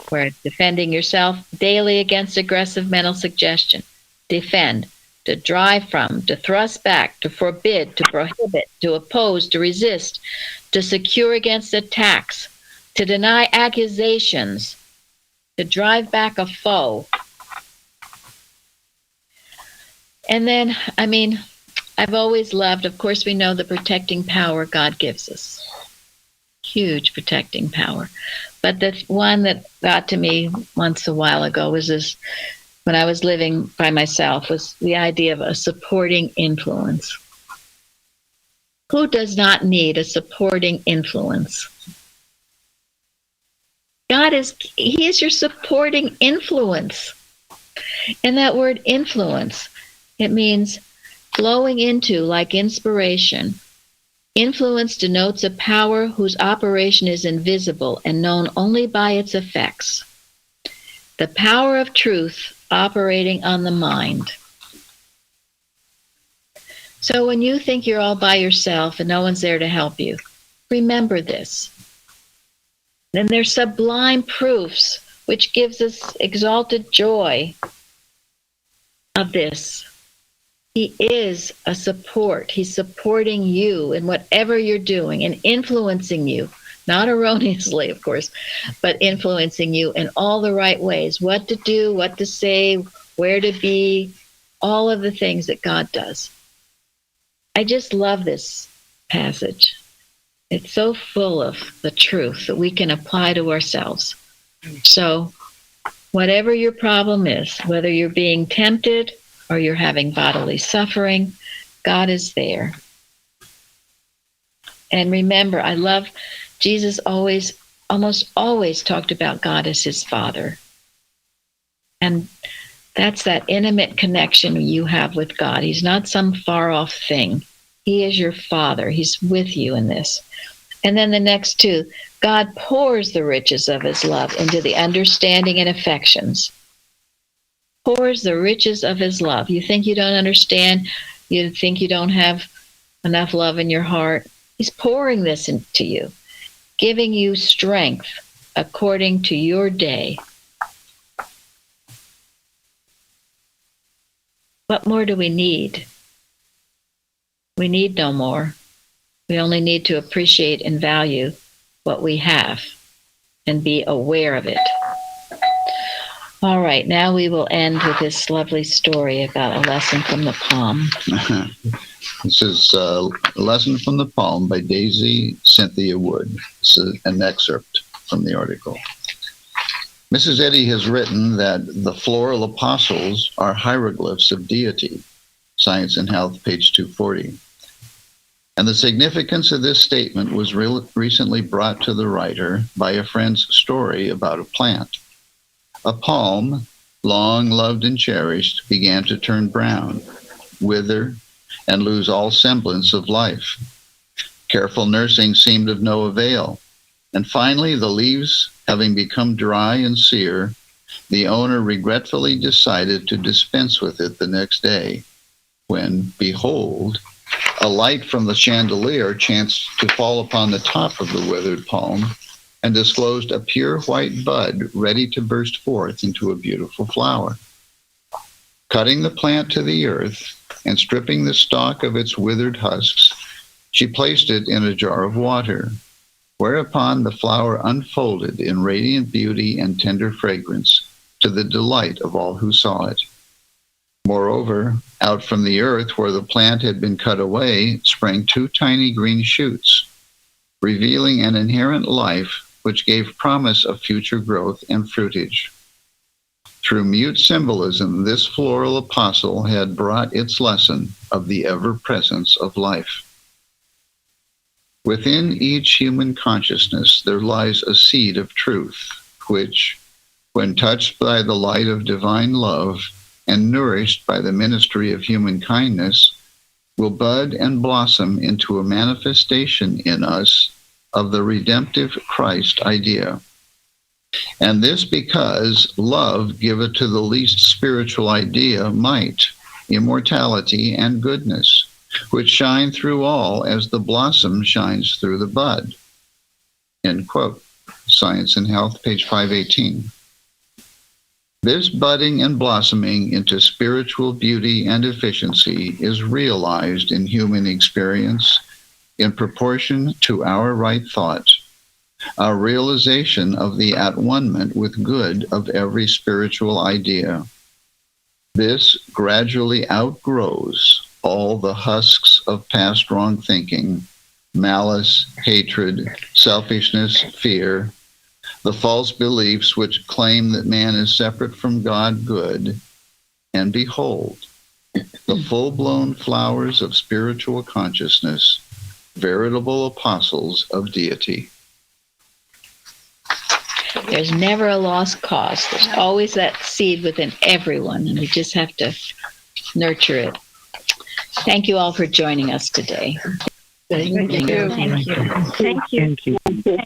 where defending yourself daily against aggressive mental suggestion. Defend, to drive from, to thrust back, to forbid, to prohibit, to oppose, to resist, to secure against attacks, to deny accusations, to drive back a foe. And then, I've always loved, of course, we know the protecting power God gives us. Huge protecting power. But the one that got to me once a while ago was this, when I was living by myself, was the idea of a supporting influence. Who does not need a supporting influence? He is your supporting influence. And that word influence, it means flowing into, like inspiration. Influence denotes a power whose operation is invisible and known only by its effects. The power of truth operating on the mind. So when you think you're all by yourself and no one's there to help you, remember this. Then there's sublime proofs, which gives us exalted joy of this. He is a support. He's supporting you in whatever you're doing and influencing you, not erroneously, of course, but influencing you in all the right ways, what to do, what to say, where to be, all of the things that God does. I just love this passage. It's so full of the truth that we can apply to ourselves. So whatever your problem is, whether you're being tempted or you're having bodily suffering, God is there. And remember, I love Jesus almost always talked about God as his Father. And that's that intimate connection you have with God. He's not some far off thing. He is your Father. He's with you in this. And then the next two, God pours the riches of his love into the understanding and affections. Pours the riches of his love. You think you don't understand, you think you don't have enough love in your heart. He's pouring this into you, giving you strength according to your day. What more do we need? We need no more. We only need to appreciate and value what we have and be aware of it. All right, now we will end with this lovely story about a lesson from the palm. This is a lesson from the palm by Daisy Cynthia Wood. This is an excerpt from the article. Mrs. Eddy has written that the floral apostles are hieroglyphs of deity. Science and Health, page 240. And the significance of this statement was recently brought to the writer by a friend's story about a plant. A palm, long loved and cherished, began to turn brown, wither, and lose all semblance of life. Careful nursing seemed of no avail, and finally the leaves having become dry and sere, the owner regretfully decided to dispense with it the next day, when, behold, a light from the chandelier chanced to fall upon the top of the withered palm and disclosed a pure white bud ready to burst forth into a beautiful flower. Cutting the plant to the earth and stripping the stalk of its withered husks, she placed it in a jar of water, whereupon the flower unfolded in radiant beauty and tender fragrance to the delight of all who saw it. Moreover, out from the earth where the plant had been cut away sprang 2 tiny green shoots, revealing an inherent life which gave promise of future growth and fruitage. Through mute symbolism, this floral apostle had brought its lesson of the ever-presence of life. Within each human consciousness there lies a seed of truth, which, when touched by the light of divine love and nourished by the ministry of human kindness, will bud and blossom into a manifestation in us of the redemptive Christ idea. And this because love giveth to the least spiritual idea might, immortality, and goodness, which shine through all as the blossom shines through the bud. End quote. Science and Health, page 518. This budding and blossoming into spiritual beauty and efficiency is realized in human experience in proportion to our right thought, our realization of the at-one-ment with good of every spiritual idea. This gradually outgrows all the husks of past wrong thinking, malice, hatred, selfishness, fear, the false beliefs which claim that man is separate from God good, and behold, the full-blown flowers of spiritual consciousness, veritable apostles of deity. There's never a lost cause. There's always that seed within everyone, and we just have to nurture it. Thank you all for joining us today. Thank you. Thank you. Thank you. Thank you.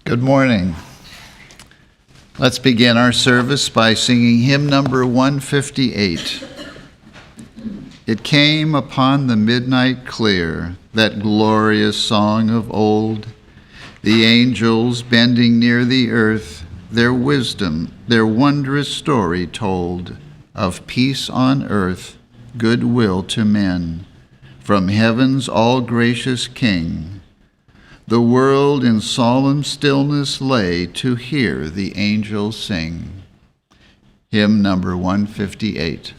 Good morning. Let's begin our service by singing hymn number 158. It came upon the midnight clear, that glorious song of old, the angels bending near the earth, their wisdom, their wondrous story told, of peace on earth, goodwill to men, from heaven's all-gracious King. The world in solemn stillness lay to hear the angels sing. Hymn number 158.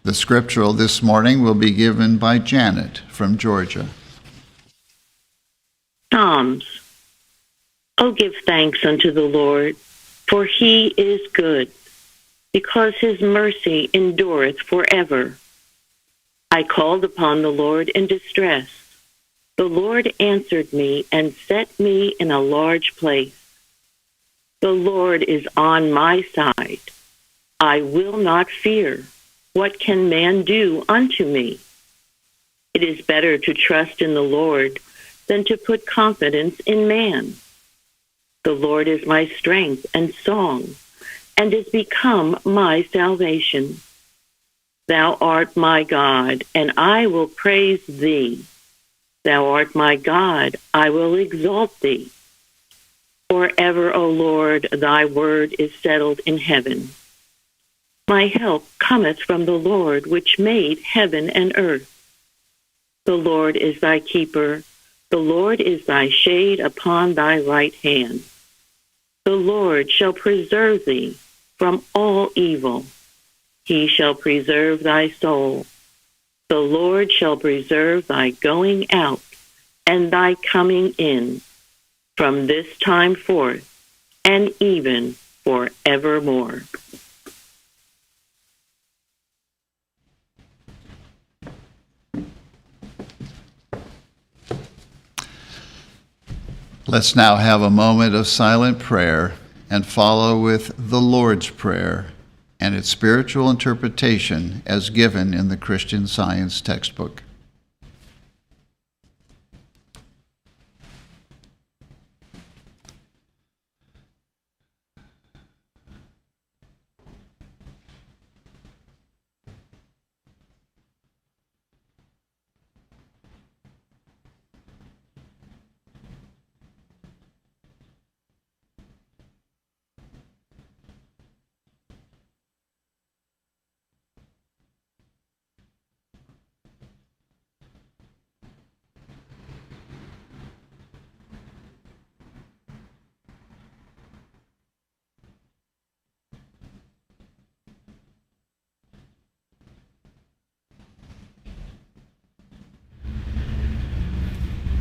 The scriptural this morning will be given by Janet from Georgia. Psalms. Oh, give thanks unto the Lord, for he is good, because his mercy endureth forever. I called upon the Lord in distress. The Lord answered me and set me in a large place. The Lord is on my side. I will not fear. What can man do unto me? It is better to trust in the Lord than to put confidence in man. The Lord is my strength and song, and is become my salvation. Thou art my God, and I will praise thee. Thou art my God, I will exalt thee. Forever, O Lord, thy word is settled in heaven. My help cometh from the Lord, which made heaven and earth. The Lord is thy keeper. The Lord is thy shade upon thy right hand. The Lord shall preserve thee from all evil. He shall preserve thy soul. The Lord shall preserve thy going out and thy coming in from this time forth and even forevermore. Let's now have a moment of silent prayer and follow with the Lord's Prayer and its spiritual interpretation as given in the Christian Science textbook.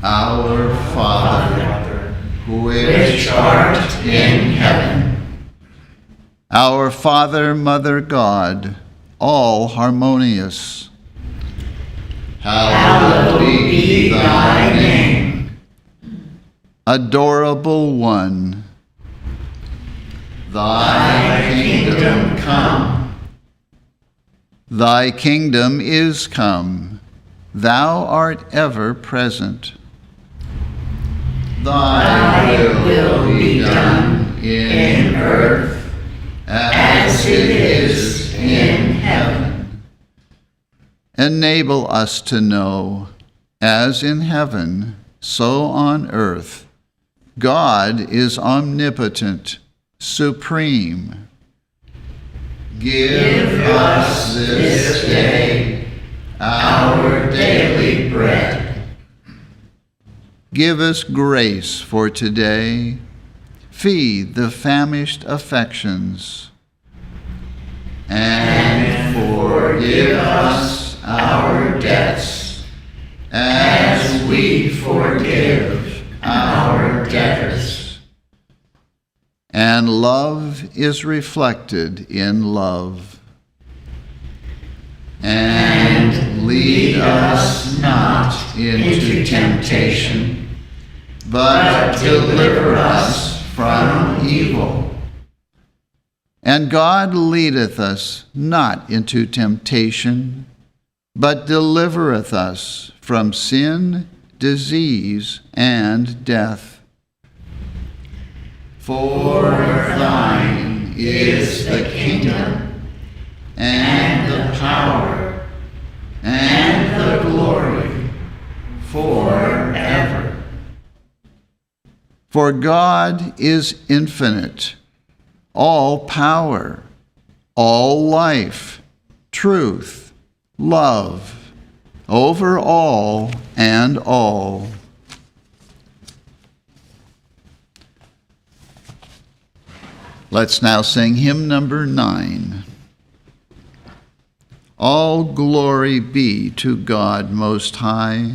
Our Father, which art in heaven. Our Father, Mother God, all harmonious. Hallowed be thy name. Adorable One. Thy kingdom come. Thy kingdom is come. Thou art ever present. Thy will be done in earth as it is in heaven. Enable us to know, as in heaven, so on earth, God is omnipotent, supreme. Give us this day our daily bread. Give us grace for today. Feed the famished affections. And forgive us our debts, as we forgive our debtors. And love is reflected in love. And lead us not into temptation, but deliver us from evil. And God leadeth us not into temptation, but delivereth us from sin, disease, and death. For thine is the kingdom, and the power, and the glory, forever. For God is infinite, all power, all life, truth, love, over all and all. Let's now sing hymn number 9. All glory be to God Most High,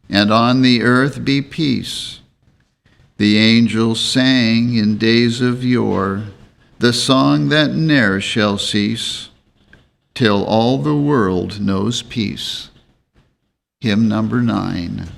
and on the earth be peace. The angels sang in days of yore the song that ne'er shall cease, till all the world knows peace. Hymn number 9.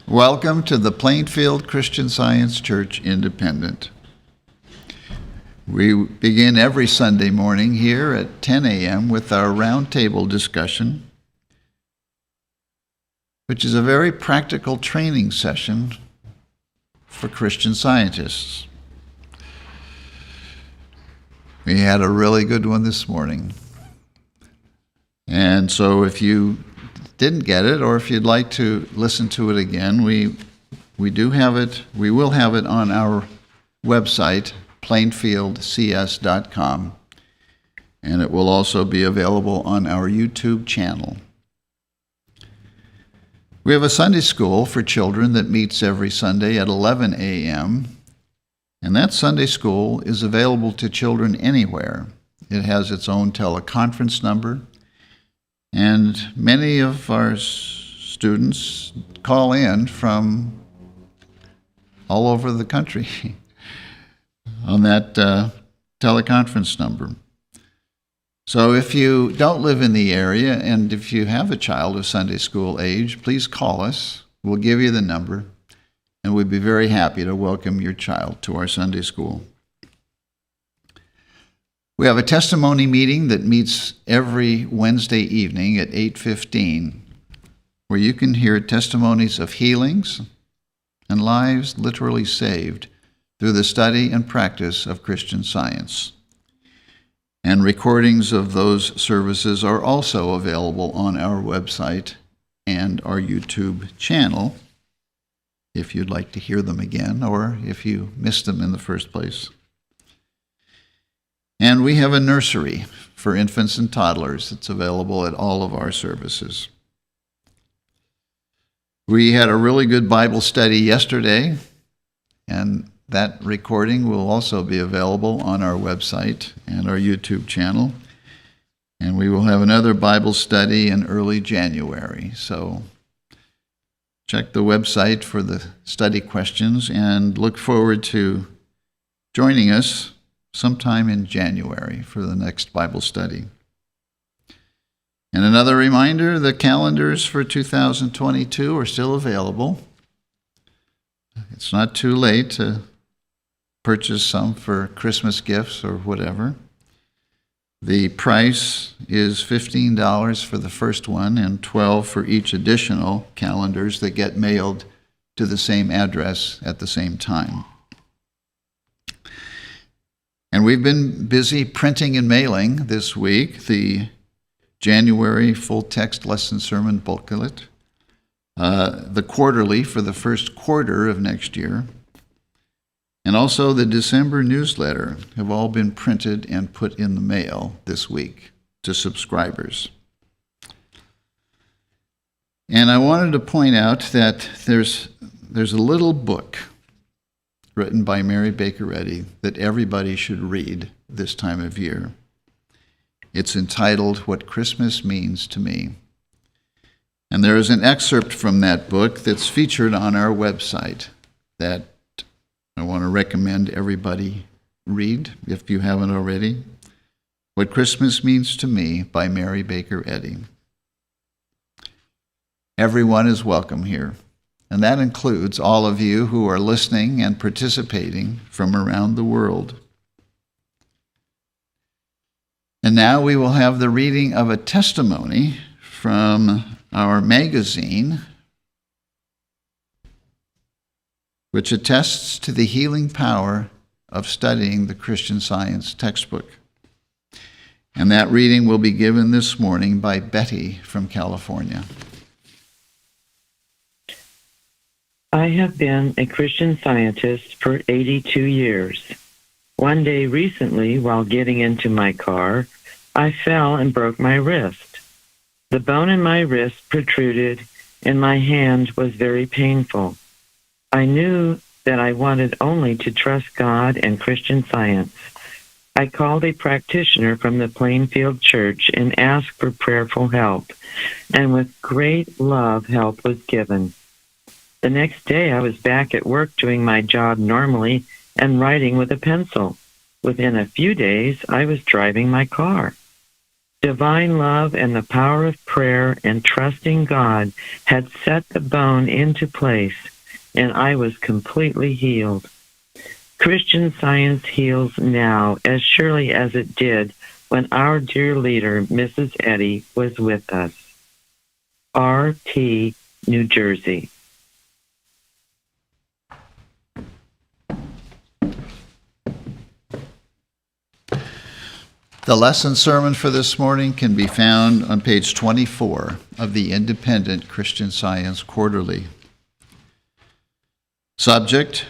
Welcome to the Plainfield Christian Science Church Independent. We begin every Sunday morning here at 10 a.m. with our roundtable discussion, which is a very practical training session for Christian scientists. We had a really good one this morning. And so if you didn't get it, or if you'd like to listen to it again, we will have it on our website, plainfieldcs.com, and it will also be available on our YouTube channel. We have a Sunday school for children that meets every Sunday at 11 a.m., and that Sunday school is available to children anywhere. It has its own teleconference number, and many of our students call in from all over the country on that teleconference number. So if you don't live in the area, and if you have a child of Sunday school age, please call us. We'll give you the number, and we'd be very happy to welcome your child to our Sunday school. We have a testimony meeting that meets every Wednesday evening at 8:15, where you can hear testimonies of healings and lives literally saved through the study and practice of Christian Science. And recordings of those services are also available on our website and our YouTube channel, if you'd like to hear them again or if you missed them in the first place. And we have a nursery for infants and toddlers that's available at all of our services. We had a really good Bible study yesterday, and that recording will also be available on our website and our YouTube channel. And we will have another Bible study in early January. So check the website for the study questions and look forward to joining us sometime in January for the next Bible study. And another reminder, the calendars for 2022 are still available. It's not too late to purchase some for Christmas gifts or whatever. The price is $15 for the first one and $12 for each additional calendars that get mailed to the same address at the same time. And we've been busy printing and mailing this week the January full-text lesson sermon booklet, the quarterly for the first quarter of next year, and also the December newsletter have all been printed and put in the mail this week to subscribers. And I wanted to point out that there's a little book written by Mary Baker Eddy that everybody should read this time of year. It's entitled What Christmas Means to Me. And there is an excerpt from that book that's featured on our website that I want to recommend everybody read, if you haven't already. What Christmas Means to Me by Mary Baker Eddy. Everyone is welcome here, and that includes all of you who are listening and participating from around the world. And now we will have the reading of a testimony from our magazine, which attests to the healing power of studying the Christian Science textbook. And that reading will be given this morning by Betty from California. I have been a Christian Scientist for 82 years. One day recently, while getting into my car, I fell and broke my wrist. The bone in my wrist protruded, and my hand was very painful. I knew that I wanted only to trust God and Christian Science. I called a practitioner from the Plainfield Church and asked for prayerful help, and with great love, help was given. The next day, I was back at work doing my job normally and writing with a pencil. Within a few days, I was driving my car. Divine love and the power of prayer and trusting God had set the bone into place, and I was completely healed. Christian Science heals now as surely as it did when our dear leader, Mrs. Eddy, was with us. R.T., New Jersey. The lesson sermon for this morning can be found on page 24 of the Independent Christian Science Quarterly. Subject,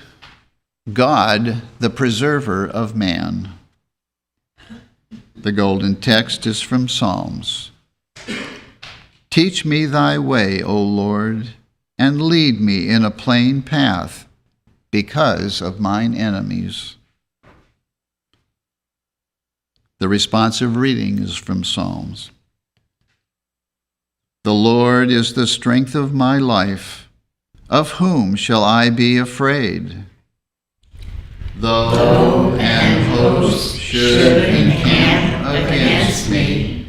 God, the preserver of man. The golden text is from Psalms. Teach me thy way, O Lord, and lead me in a plain path because of mine enemies. The responsive reading is from Psalms. The Lord is the strength of my life. Of whom shall I be afraid? Though an host should encamp against me,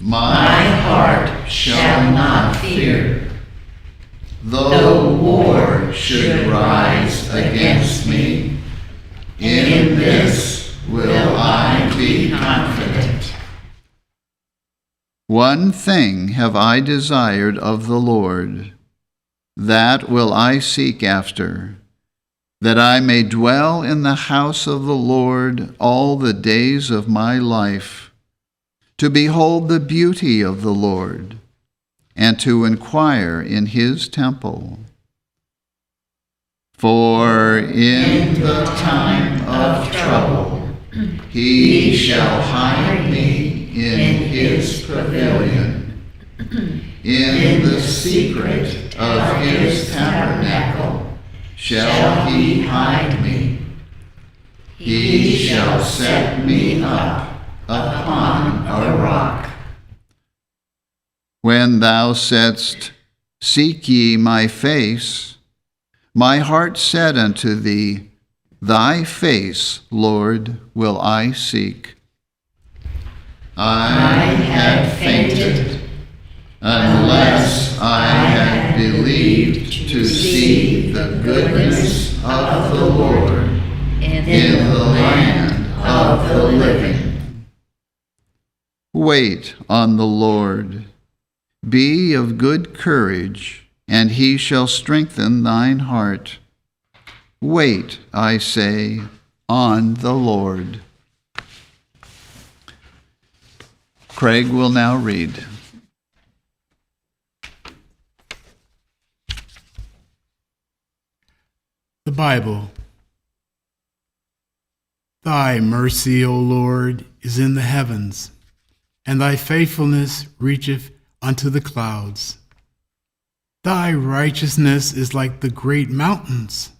my heart shall not fear. Though war should rise against me, in this will I be confident. One thing have I desired of the Lord, that will I seek after, that I may dwell in the house of the Lord all the days of my life, to behold the beauty of the Lord, and to inquire in his temple. For in the time of trouble he shall hide me in his pavilion. In the secret of his tabernacle shall he hide me. He shall set me up upon a rock. When thou saidst, Seek ye my face, my heart said unto thee, Thy face, Lord, will I seek. I had fainted, unless I had believed to see the goodness of the Lord in the land of the living. Wait on the Lord. Be of good courage, and he shall strengthen thine heart. Wait, I say, on the Lord. Craig will now read. The Bible. Thy mercy, O Lord, is in the heavens, and thy faithfulness reacheth unto the clouds. Thy righteousness is like the great mountains.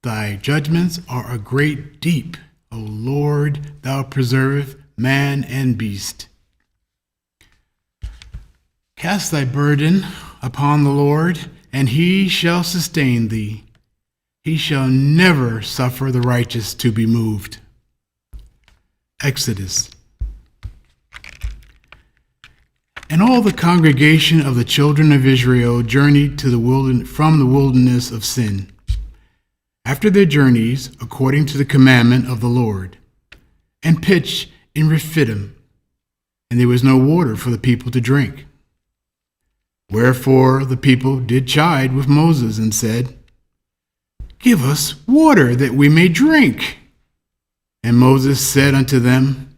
Thy judgments are a great deep. O Lord, thou preservest man and beast. Cast thy burden upon the Lord, and he shall sustain thee. He shall never suffer the righteous to be moved. Exodus. And all the congregation of the children of Israel journeyed to from the wilderness of Sin, after their journeys, according to the commandment of the Lord, and pitched in Rephidim, and there was no water for the people to drink. Wherefore the people did chide with Moses, and said, Give us water that we may drink. And Moses said unto them,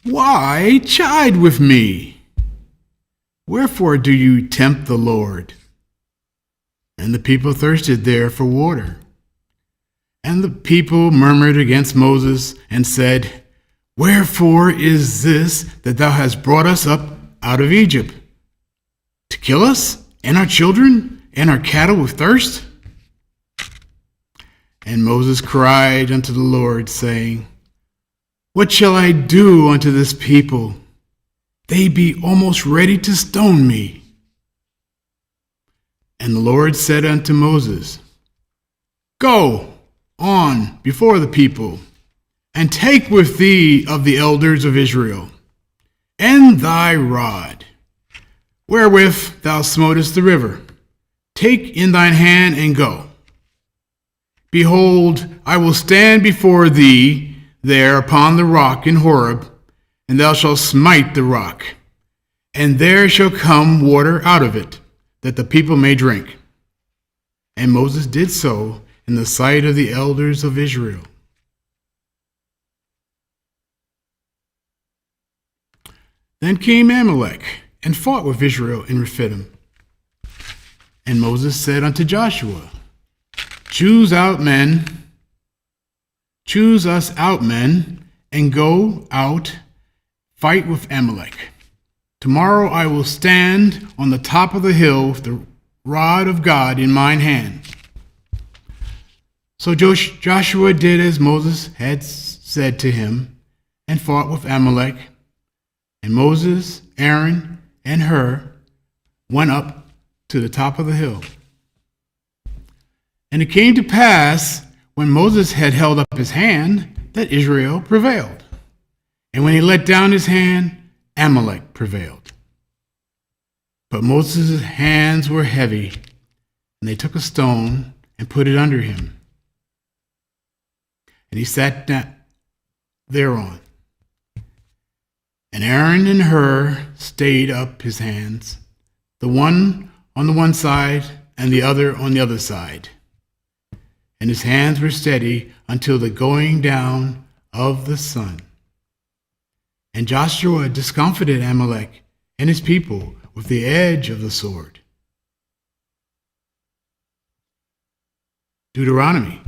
Why chide with me? Wherefore do you tempt the Lord? And the people thirsted there for water. And the people murmured against Moses, and said, Wherefore is this that thou hast brought us up out of Egypt? To kill us, and our children, and our cattle with thirst? And Moses cried unto the Lord, saying, What shall I do unto this people? They be almost ready to stone me. And the Lord said unto Moses, Go on before the people, and take with thee of the elders of Israel, and thy rod, wherewith thou smotest the river. Take in thine hand and go. Behold, I will stand before thee there upon the rock in Horeb, and thou shalt smite the rock, and there shall come water out of it, that the people may drink. And Moses did so in the sight of the elders of Israel. Then came Amalek, and fought with Israel in Rephidim. And Moses said unto Joshua, Choose us out men, and go out, fight with Amalek. Tomorrow I will stand on the top of the hill with the rod of God in mine hand. So Joshua did as Moses had said to him, and fought with Amalek. And Moses, Aaron, and Hur went up to the top of the hill. And it came to pass, when Moses had held up his hand, that Israel prevailed. And when he let down his hand, Amalek prevailed. But Moses' hands were heavy, and they took a stone and put it under him. And he sat thereon. And Aaron and Hur stayed up his hands, the one on the one side and the other on the other side. and his hands were steady until the going down of the sun. And Joshua discomfited Amalek and his people with the edge of the sword. Deuteronomy.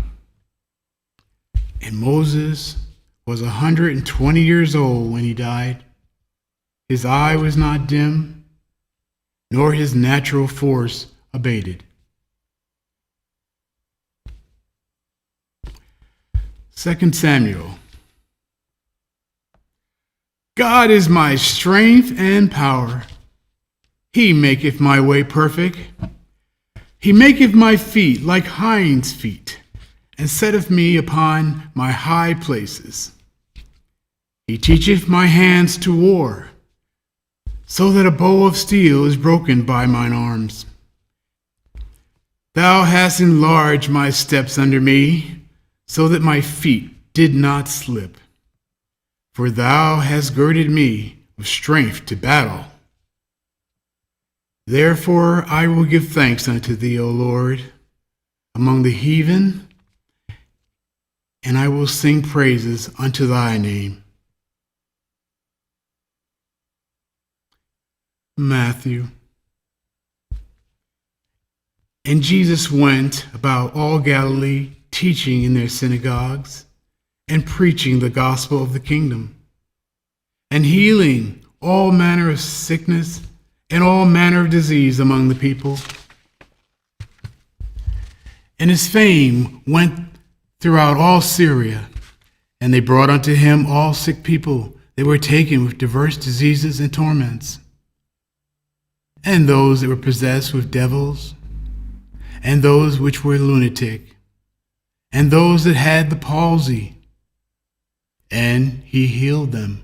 And Moses was 120 years old when he died. His eye was not dim, nor his natural force abated. 2 Samuel. God is my strength and power. He maketh my way perfect. He maketh my feet like hinds' feet, and setteth me upon my high places. He teacheth my hands to war, so that a bow of steel is broken by mine arms. Thou hast enlarged my steps under me, so that my feet did not slip. For thou hast girded me with strength to battle. Therefore I will give thanks unto thee, O Lord, among the heathen, and I will sing praises unto thy name. Matthew. And Jesus went about all Galilee, teaching in their synagogues, and preaching the gospel of the kingdom, and healing all manner of sickness and all manner of disease among the people. And his fame went throughout all Syria, and they brought unto him all sick people that were taken with diverse diseases and torments, and those that were possessed with devils, and those which were lunatic, and those that had the palsy, and he healed them.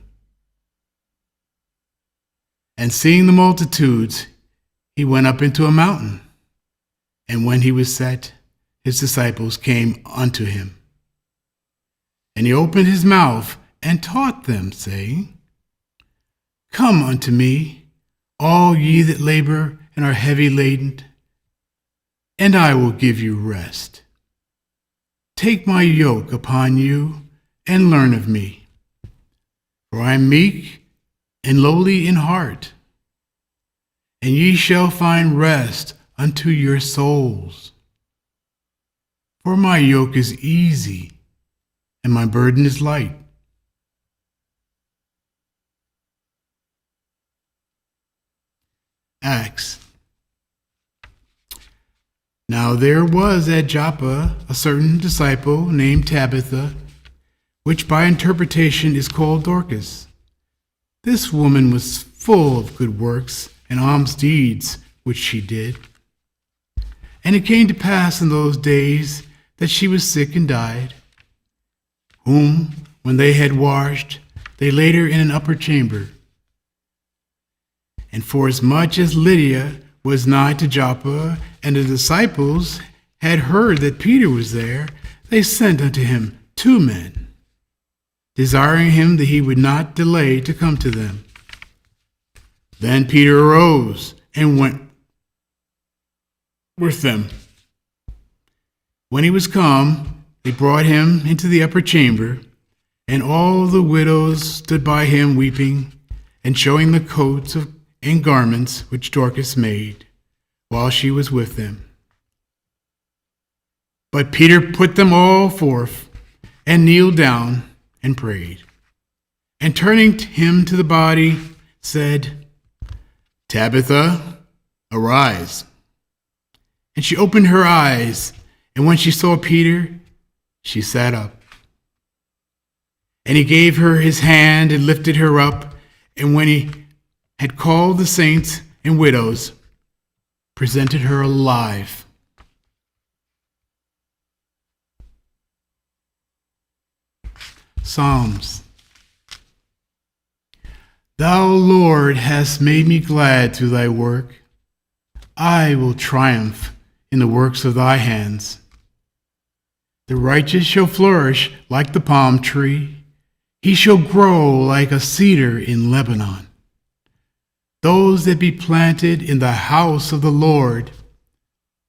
And seeing the multitudes, he went up into a mountain, and when he was set, his disciples came unto him. And he opened his mouth and taught them, saying, Come unto me, all ye that labor and are heavy laden, and I will give you rest. Take my yoke upon you, and learn of me. For I am meek and lowly in heart, and ye shall find rest unto your souls. For my yoke is easy, and my burden is light. Acts. Now there was at Joppa a certain disciple named Tabitha, which by interpretation is called Dorcas. This woman was full of good works and alms deeds which she did. And it came to pass in those days that she was sick and died, whom, when they had washed, they laid her in an upper chamber. And forasmuch as Lydia was nigh to Joppa, and the disciples had heard that Peter was there, they sent unto him 2 men, desiring him that he would not delay to come to them. Then Peter arose and went with them. When he was come, they brought him into the upper chamber, and all the widows stood by him weeping, and showing the coats and garments which Dorcas made, while she was with them. But Peter put them all forth, and kneeled down, and prayed. And turning him to the body, said, Tabitha, arise. And she opened her eyes, and when she saw Peter, she sat up. And he gave her his hand and lifted her up, and when he had called the saints and widows, presented her alive. Psalms. Thou, Lord, hast made me glad through thy work. I will triumph in the works of thy hands. The righteous shall flourish like the palm tree. He shall grow like a cedar in Lebanon. Those that be planted in the house of the Lord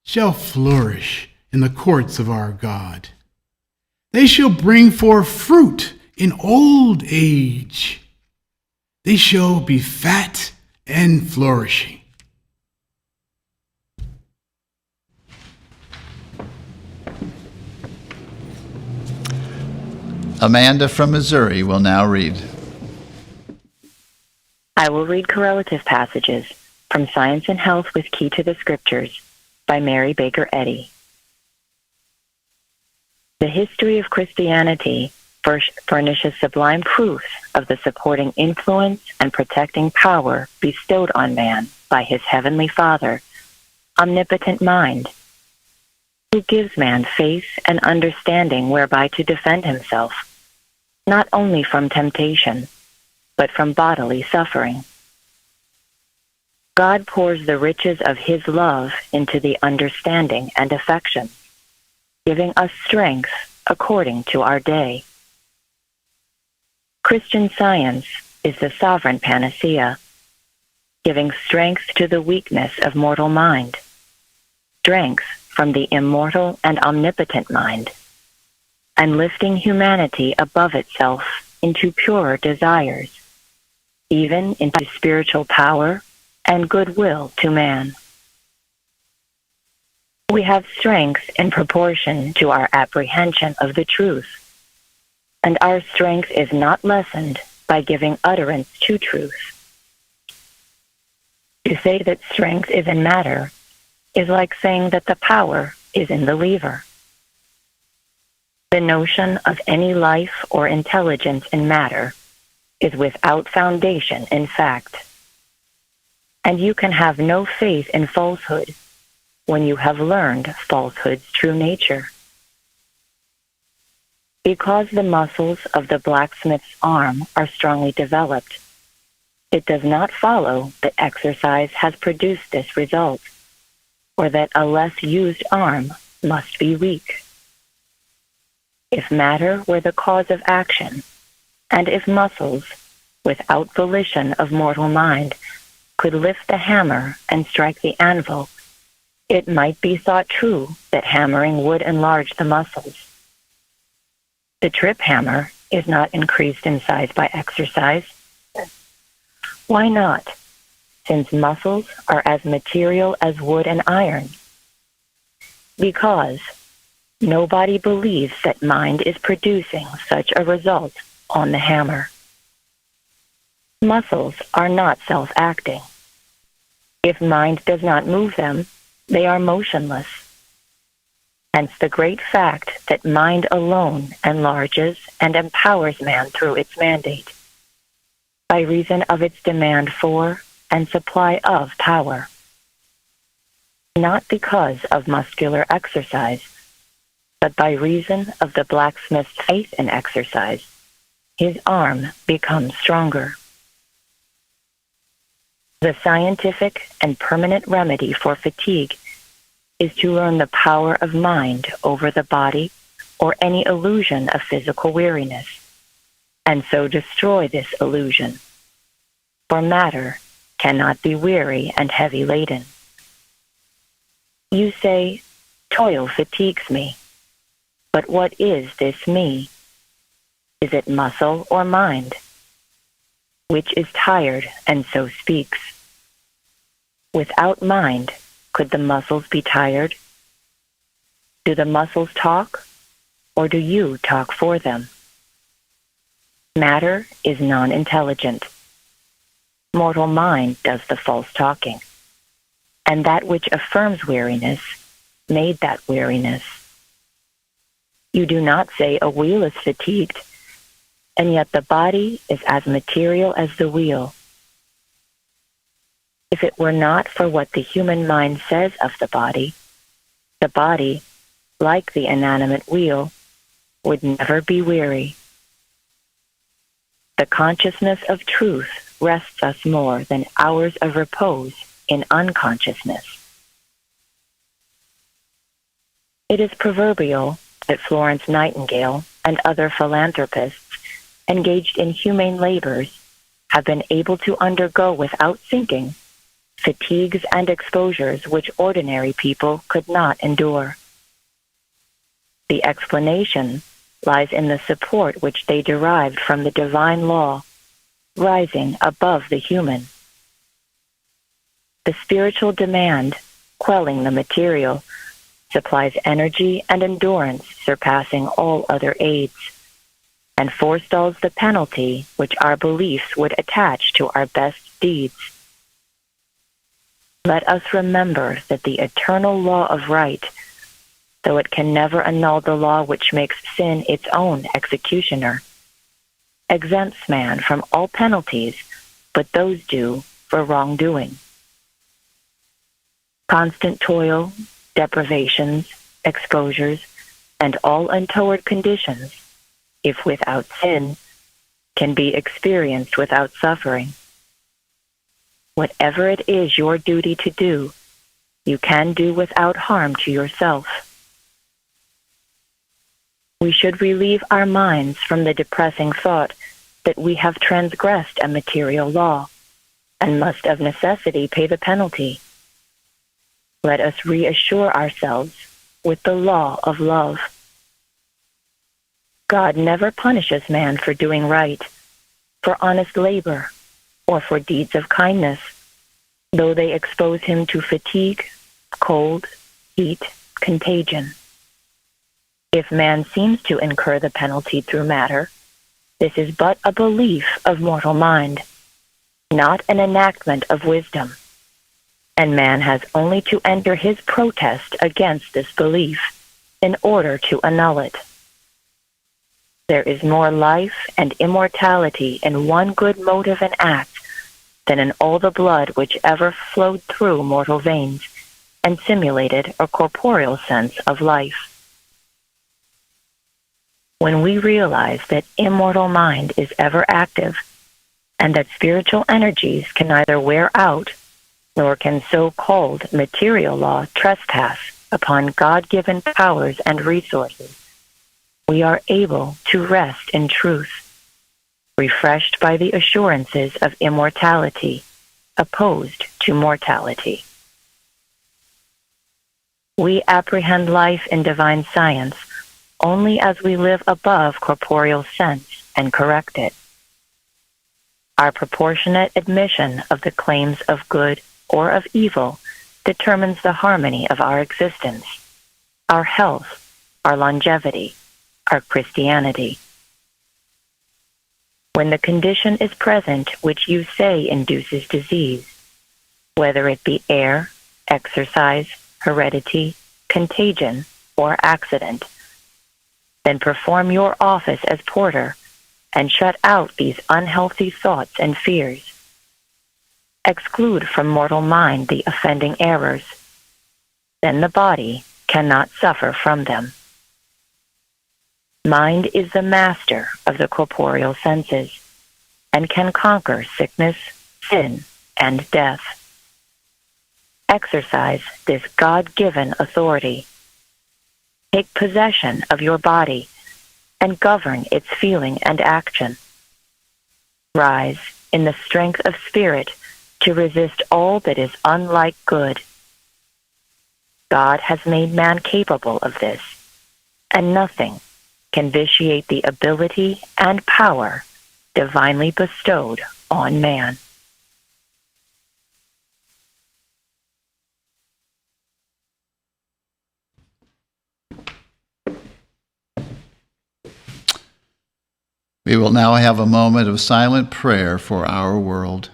shall flourish in the courts of our God. They shall bring forth fruit in old age. They shall be fat and flourishing. Amanda from Missouri will now read. I will read correlative passages from Science and Health with Key to the Scriptures by Mary Baker Eddy. The history of Christianity furnishes sublime proof of the supporting influence and protecting power bestowed on man by his heavenly Father, omnipotent mind, who gives man faith and understanding whereby to defend himself, not only from temptation, but from bodily suffering. God pours the riches of his love into the understanding and affection, giving us strength according to our day. Christian Science is the sovereign panacea, giving strength to the weakness of mortal mind, strength from the immortal and omnipotent mind, and lifting humanity above itself into purer desires, even into spiritual power and goodwill to man. We have strength in proportion to our apprehension of the truth, and our strength is not lessened by giving utterance to truth. To say that strength is in matter is like saying that the power is in the lever. The notion of any life or intelligence in matter is without foundation in fact. And you can have no faith in falsehood when you have learned falsehood's true nature. Because the muscles of the blacksmith's arm are strongly developed, it does not follow that exercise has produced this result, or that a less used arm must be weak. If matter were the cause of action, and if muscles, without volition of mortal mind, could lift the hammer and strike the anvil, it might be thought true that hammering would enlarge the muscles. The trip hammer is not increased in size by exercise. Why not, since muscles are as material as wood and iron? Because nobody believes that mind is producing such a result on the hammer. Muscles are not self-acting. If mind does not move them, they are motionless. Hence the great fact that mind alone enlarges and empowers man through its mandate, by reason of its demand for and supply of power. Not because of muscular exercise, but by reason of the blacksmith's faith in exercise, his arm becomes stronger. The scientific and permanent remedy for fatigue is to learn the power of mind over the body or any illusion of physical weariness, and so destroy this illusion. For matter cannot be weary and heavy laden. You say, toil fatigues me. But what is this me? Is it muscle or mind? Which is tired and so speaks? Without mind, could the muscles be tired? Do the muscles talk, or do you talk for them? Matter is non-intelligent. Mortal mind does the false talking, and that which affirms weariness made that weariness. You do not say a wheel is fatigued, and yet the body is as material as the wheel. If it were not for what the human mind says of the body, like the inanimate wheel, would never be weary. The consciousness of truth rests us more than hours of repose in unconsciousness. It is proverbial that Florence Nightingale and other philanthropists engaged in humane labors have been able to undergo without sinking fatigues and exposures which ordinary people could not endure. The explanation lies in the support which they derived from the divine law, rising above the human. The spiritual demand, quelling the material, supplies energy and endurance surpassing all other aids, and forestalls the penalty which our beliefs would attach to our best deeds. Let us remember that the eternal law of right, though it can never annul the law which makes sin its own executioner, exempts man from all penalties but those due for wrongdoing. Constant toil, deprivations, exposures, and all untoward conditions, if without sin, can be experienced without suffering. Whatever it is your duty to do, you can do without harm to yourself. We should relieve our minds from the depressing thought that we have transgressed a material law and must of necessity pay the penalty. Let us reassure ourselves with the law of love. God never punishes man for doing right, for honest labor, or for deeds of kindness, though they expose him to fatigue, cold, heat, contagion. If man seems to incur the penalty through matter, this is but a belief of mortal mind, not an enactment of wisdom, and man has only to enter his protest against this belief in order to annul it. There is more life and immortality in one good motive and act than in all the blood which ever flowed through mortal veins and simulated a corporeal sense of life. When we realize that immortal mind is ever active and that spiritual energies can neither wear out nor can so-called material law trespass upon God-given powers and resources, we are able to rest in truth, refreshed by the assurances of immortality, opposed to mortality. We apprehend life in divine science only as we live above corporeal sense and correct it. Our proportionate admission of the claims of good or of evil determines the harmony of our existence, our health, our longevity, our Christianity. When the condition is present which you say induces disease, whether it be air, exercise, heredity, contagion, or accident, then perform your office as porter and shut out these unhealthy thoughts and fears. Exclude from mortal mind the offending errors. Then the body cannot suffer from them. Mind is the master of the corporeal senses and can conquer sickness, sin, and death. Exercise this God-given authority. Take possession of your body and govern its feeling and action. Rise in the strength of spirit to resist all that is unlike good. God has made man capable of this, and nothing can vitiate the ability and power divinely bestowed on man. We will now have a moment of silent prayer for our world.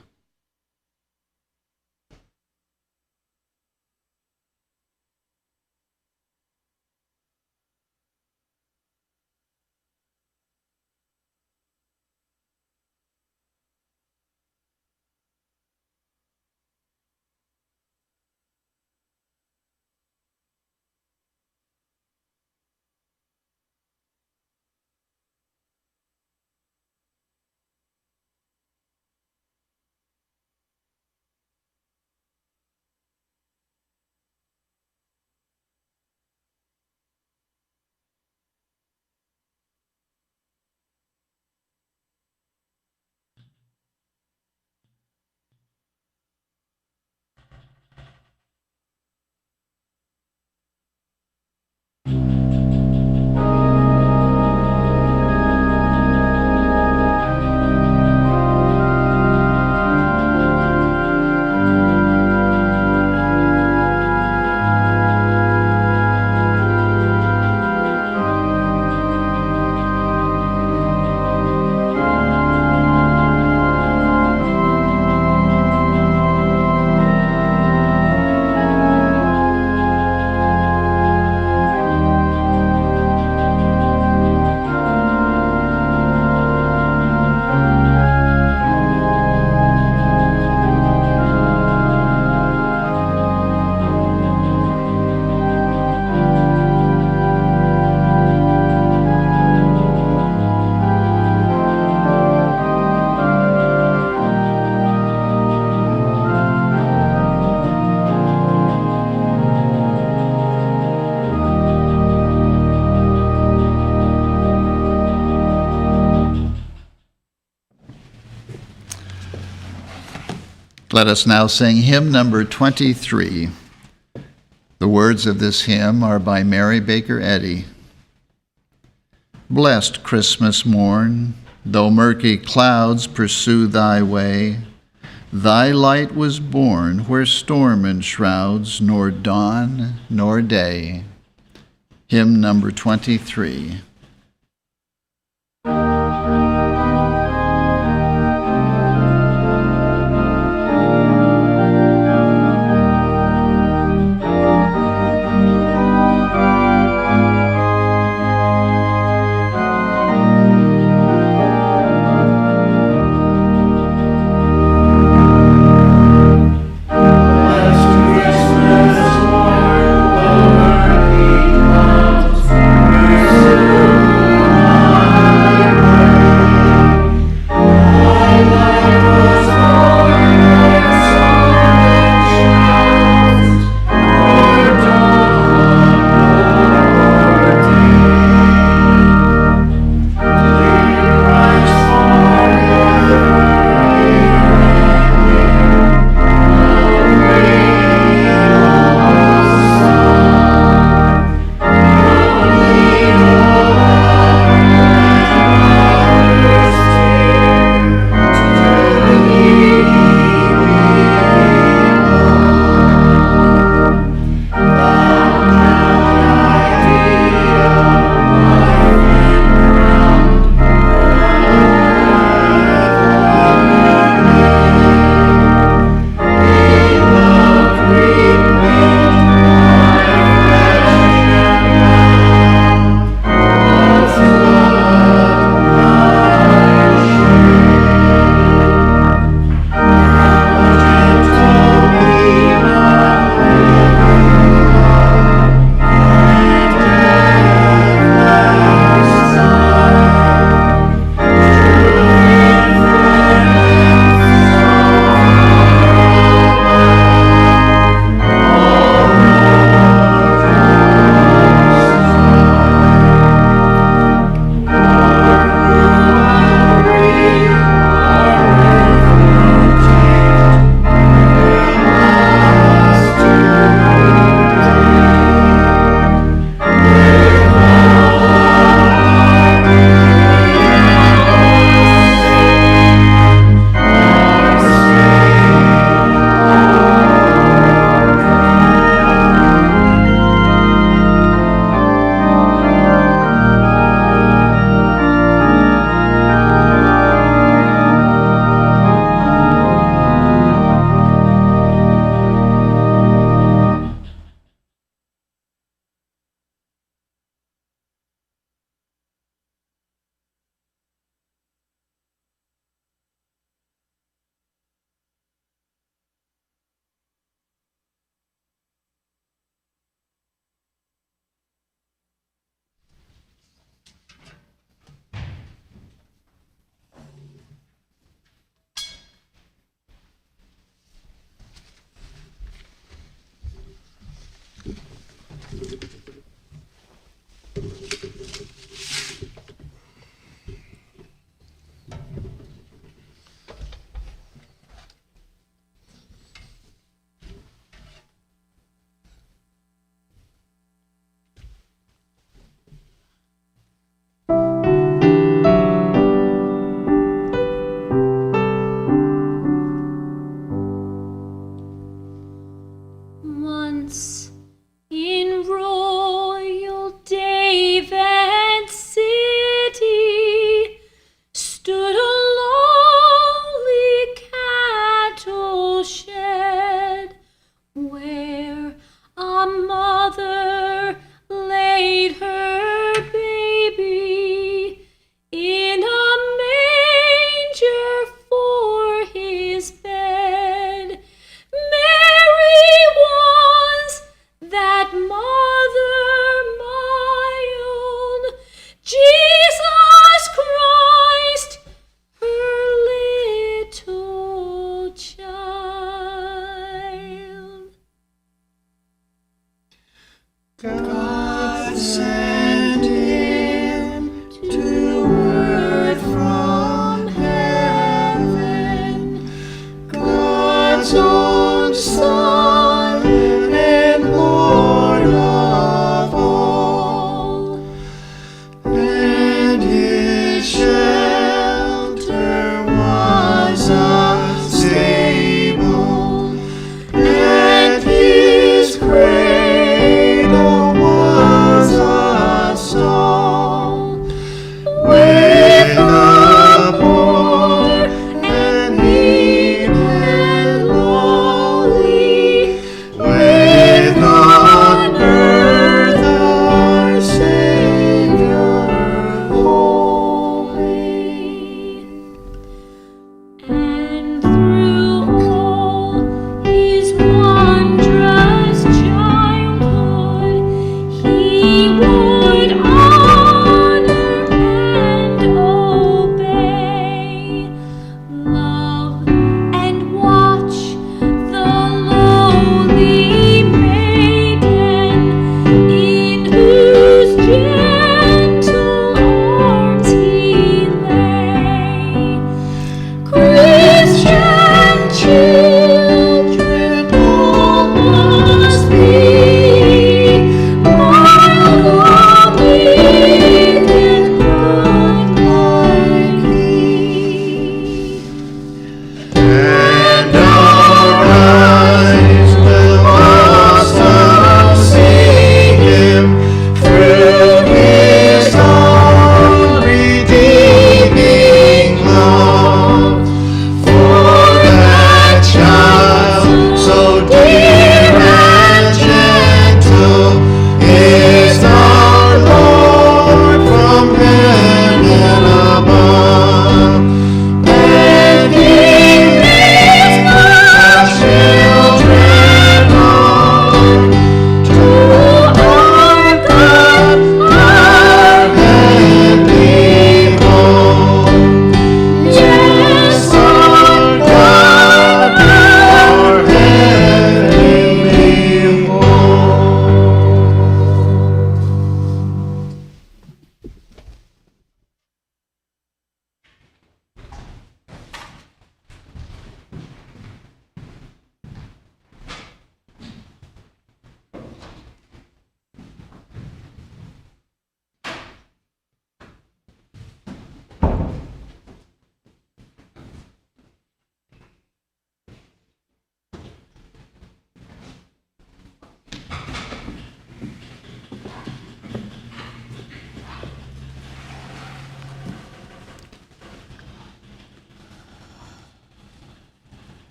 Let us now sing hymn number 23. The words of this hymn are by Mary Baker Eddy. Blessed Christmas morn, though murky clouds pursue thy way, thy light was born where storm enshrouds nor dawn nor day. Hymn number 23. Christmas morn, the murky clouds pursue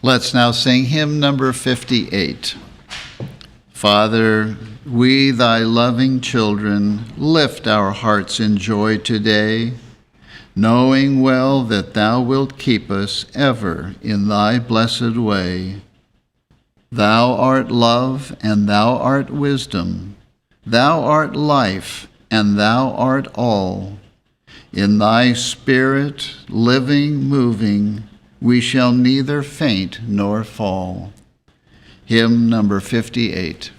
Let's now sing hymn number 58. Father, we thy loving children lift our hearts in joy today, knowing well that thou wilt keep us ever in thy blessed way. Thou art love and thou art wisdom, thou art life and thou art all. In thy spirit, living, moving, we shall neither faint nor fall. Hymn number 58.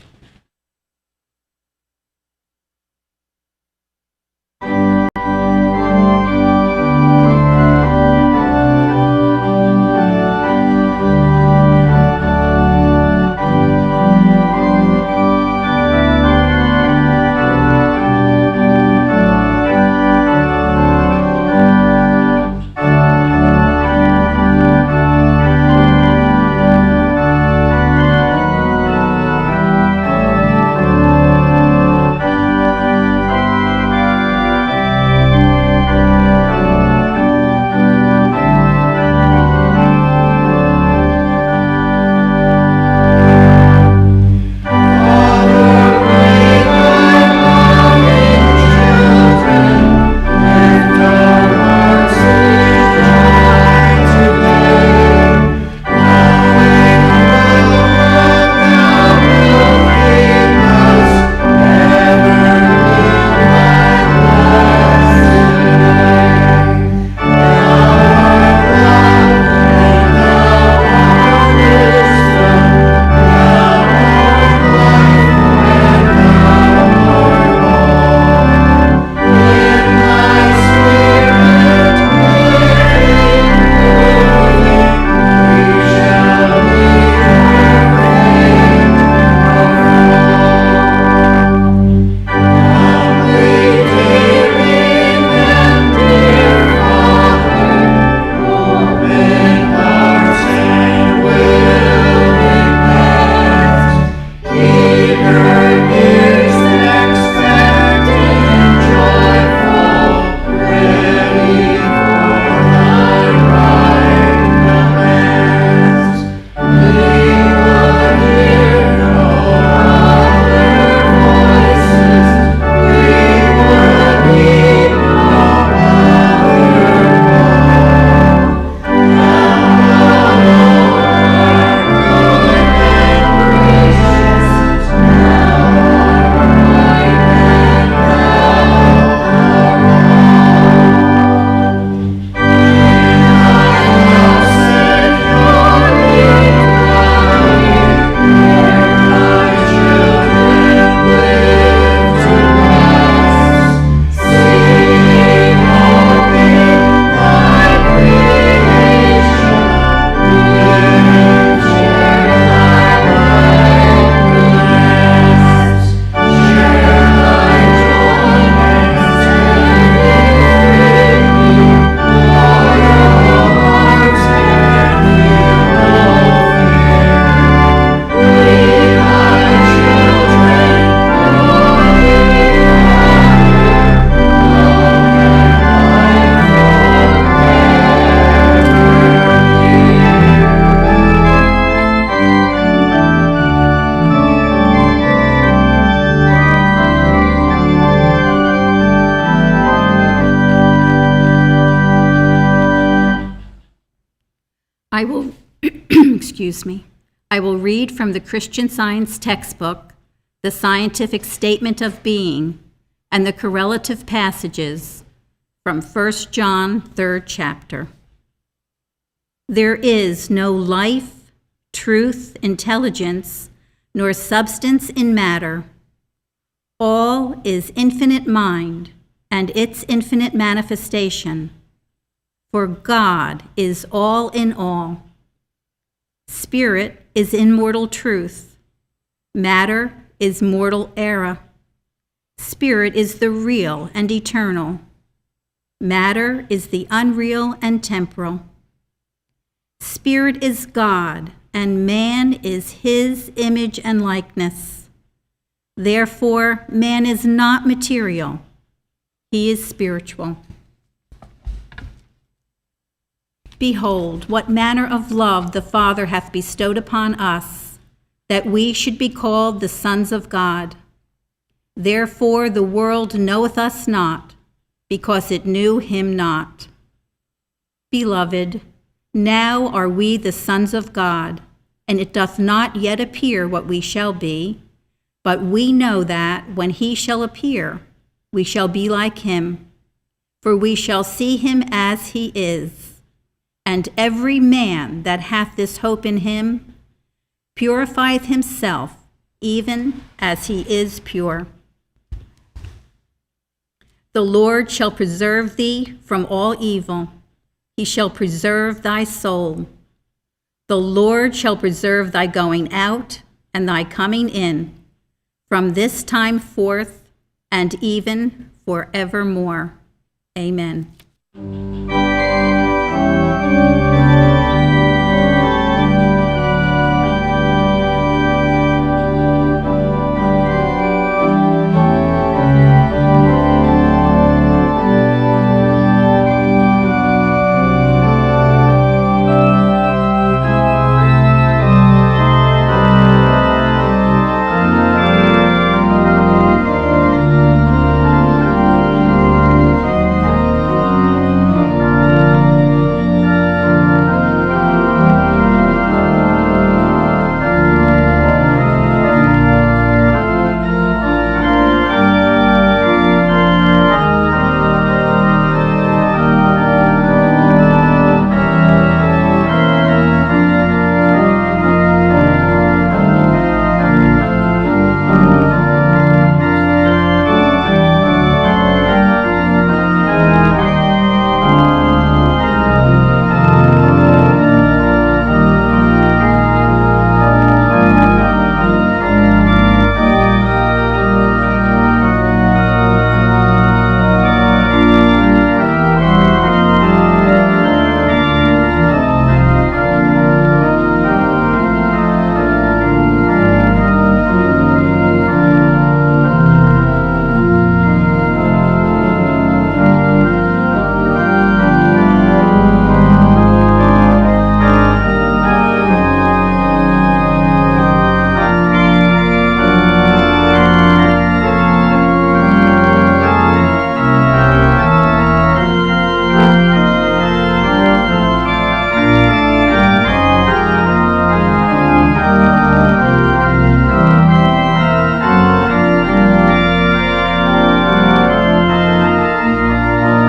I will, excuse me, I will read from the Christian Science textbook, the Scientific Statement of Being, and the correlative passages from 1 John, 3rd chapter. There is no life, truth, intelligence, nor substance in matter. All is infinite mind and its infinite manifestation. For God is all in all. Spirit is immortal truth. Matter is mortal error. Spirit is the real and eternal. Matter is the unreal and temporal. Spirit is God, and man is his image and likeness. Therefore, man is not material. He is spiritual. Behold, what manner of love the Father hath bestowed upon us, that we should be called the sons of God. Therefore the world knoweth us not, because it knew him not. Beloved, now are we the sons of God, and it doth not yet appear what we shall be, but we know that when he shall appear, we shall be like him, for we shall see him as he is. And every man that hath this hope in him purifieth himself, even as he is pure. The Lord shall preserve thee from all evil. He shall preserve thy soul. The Lord shall preserve thy going out and thy coming in, from this time forth and even forevermore. Amen.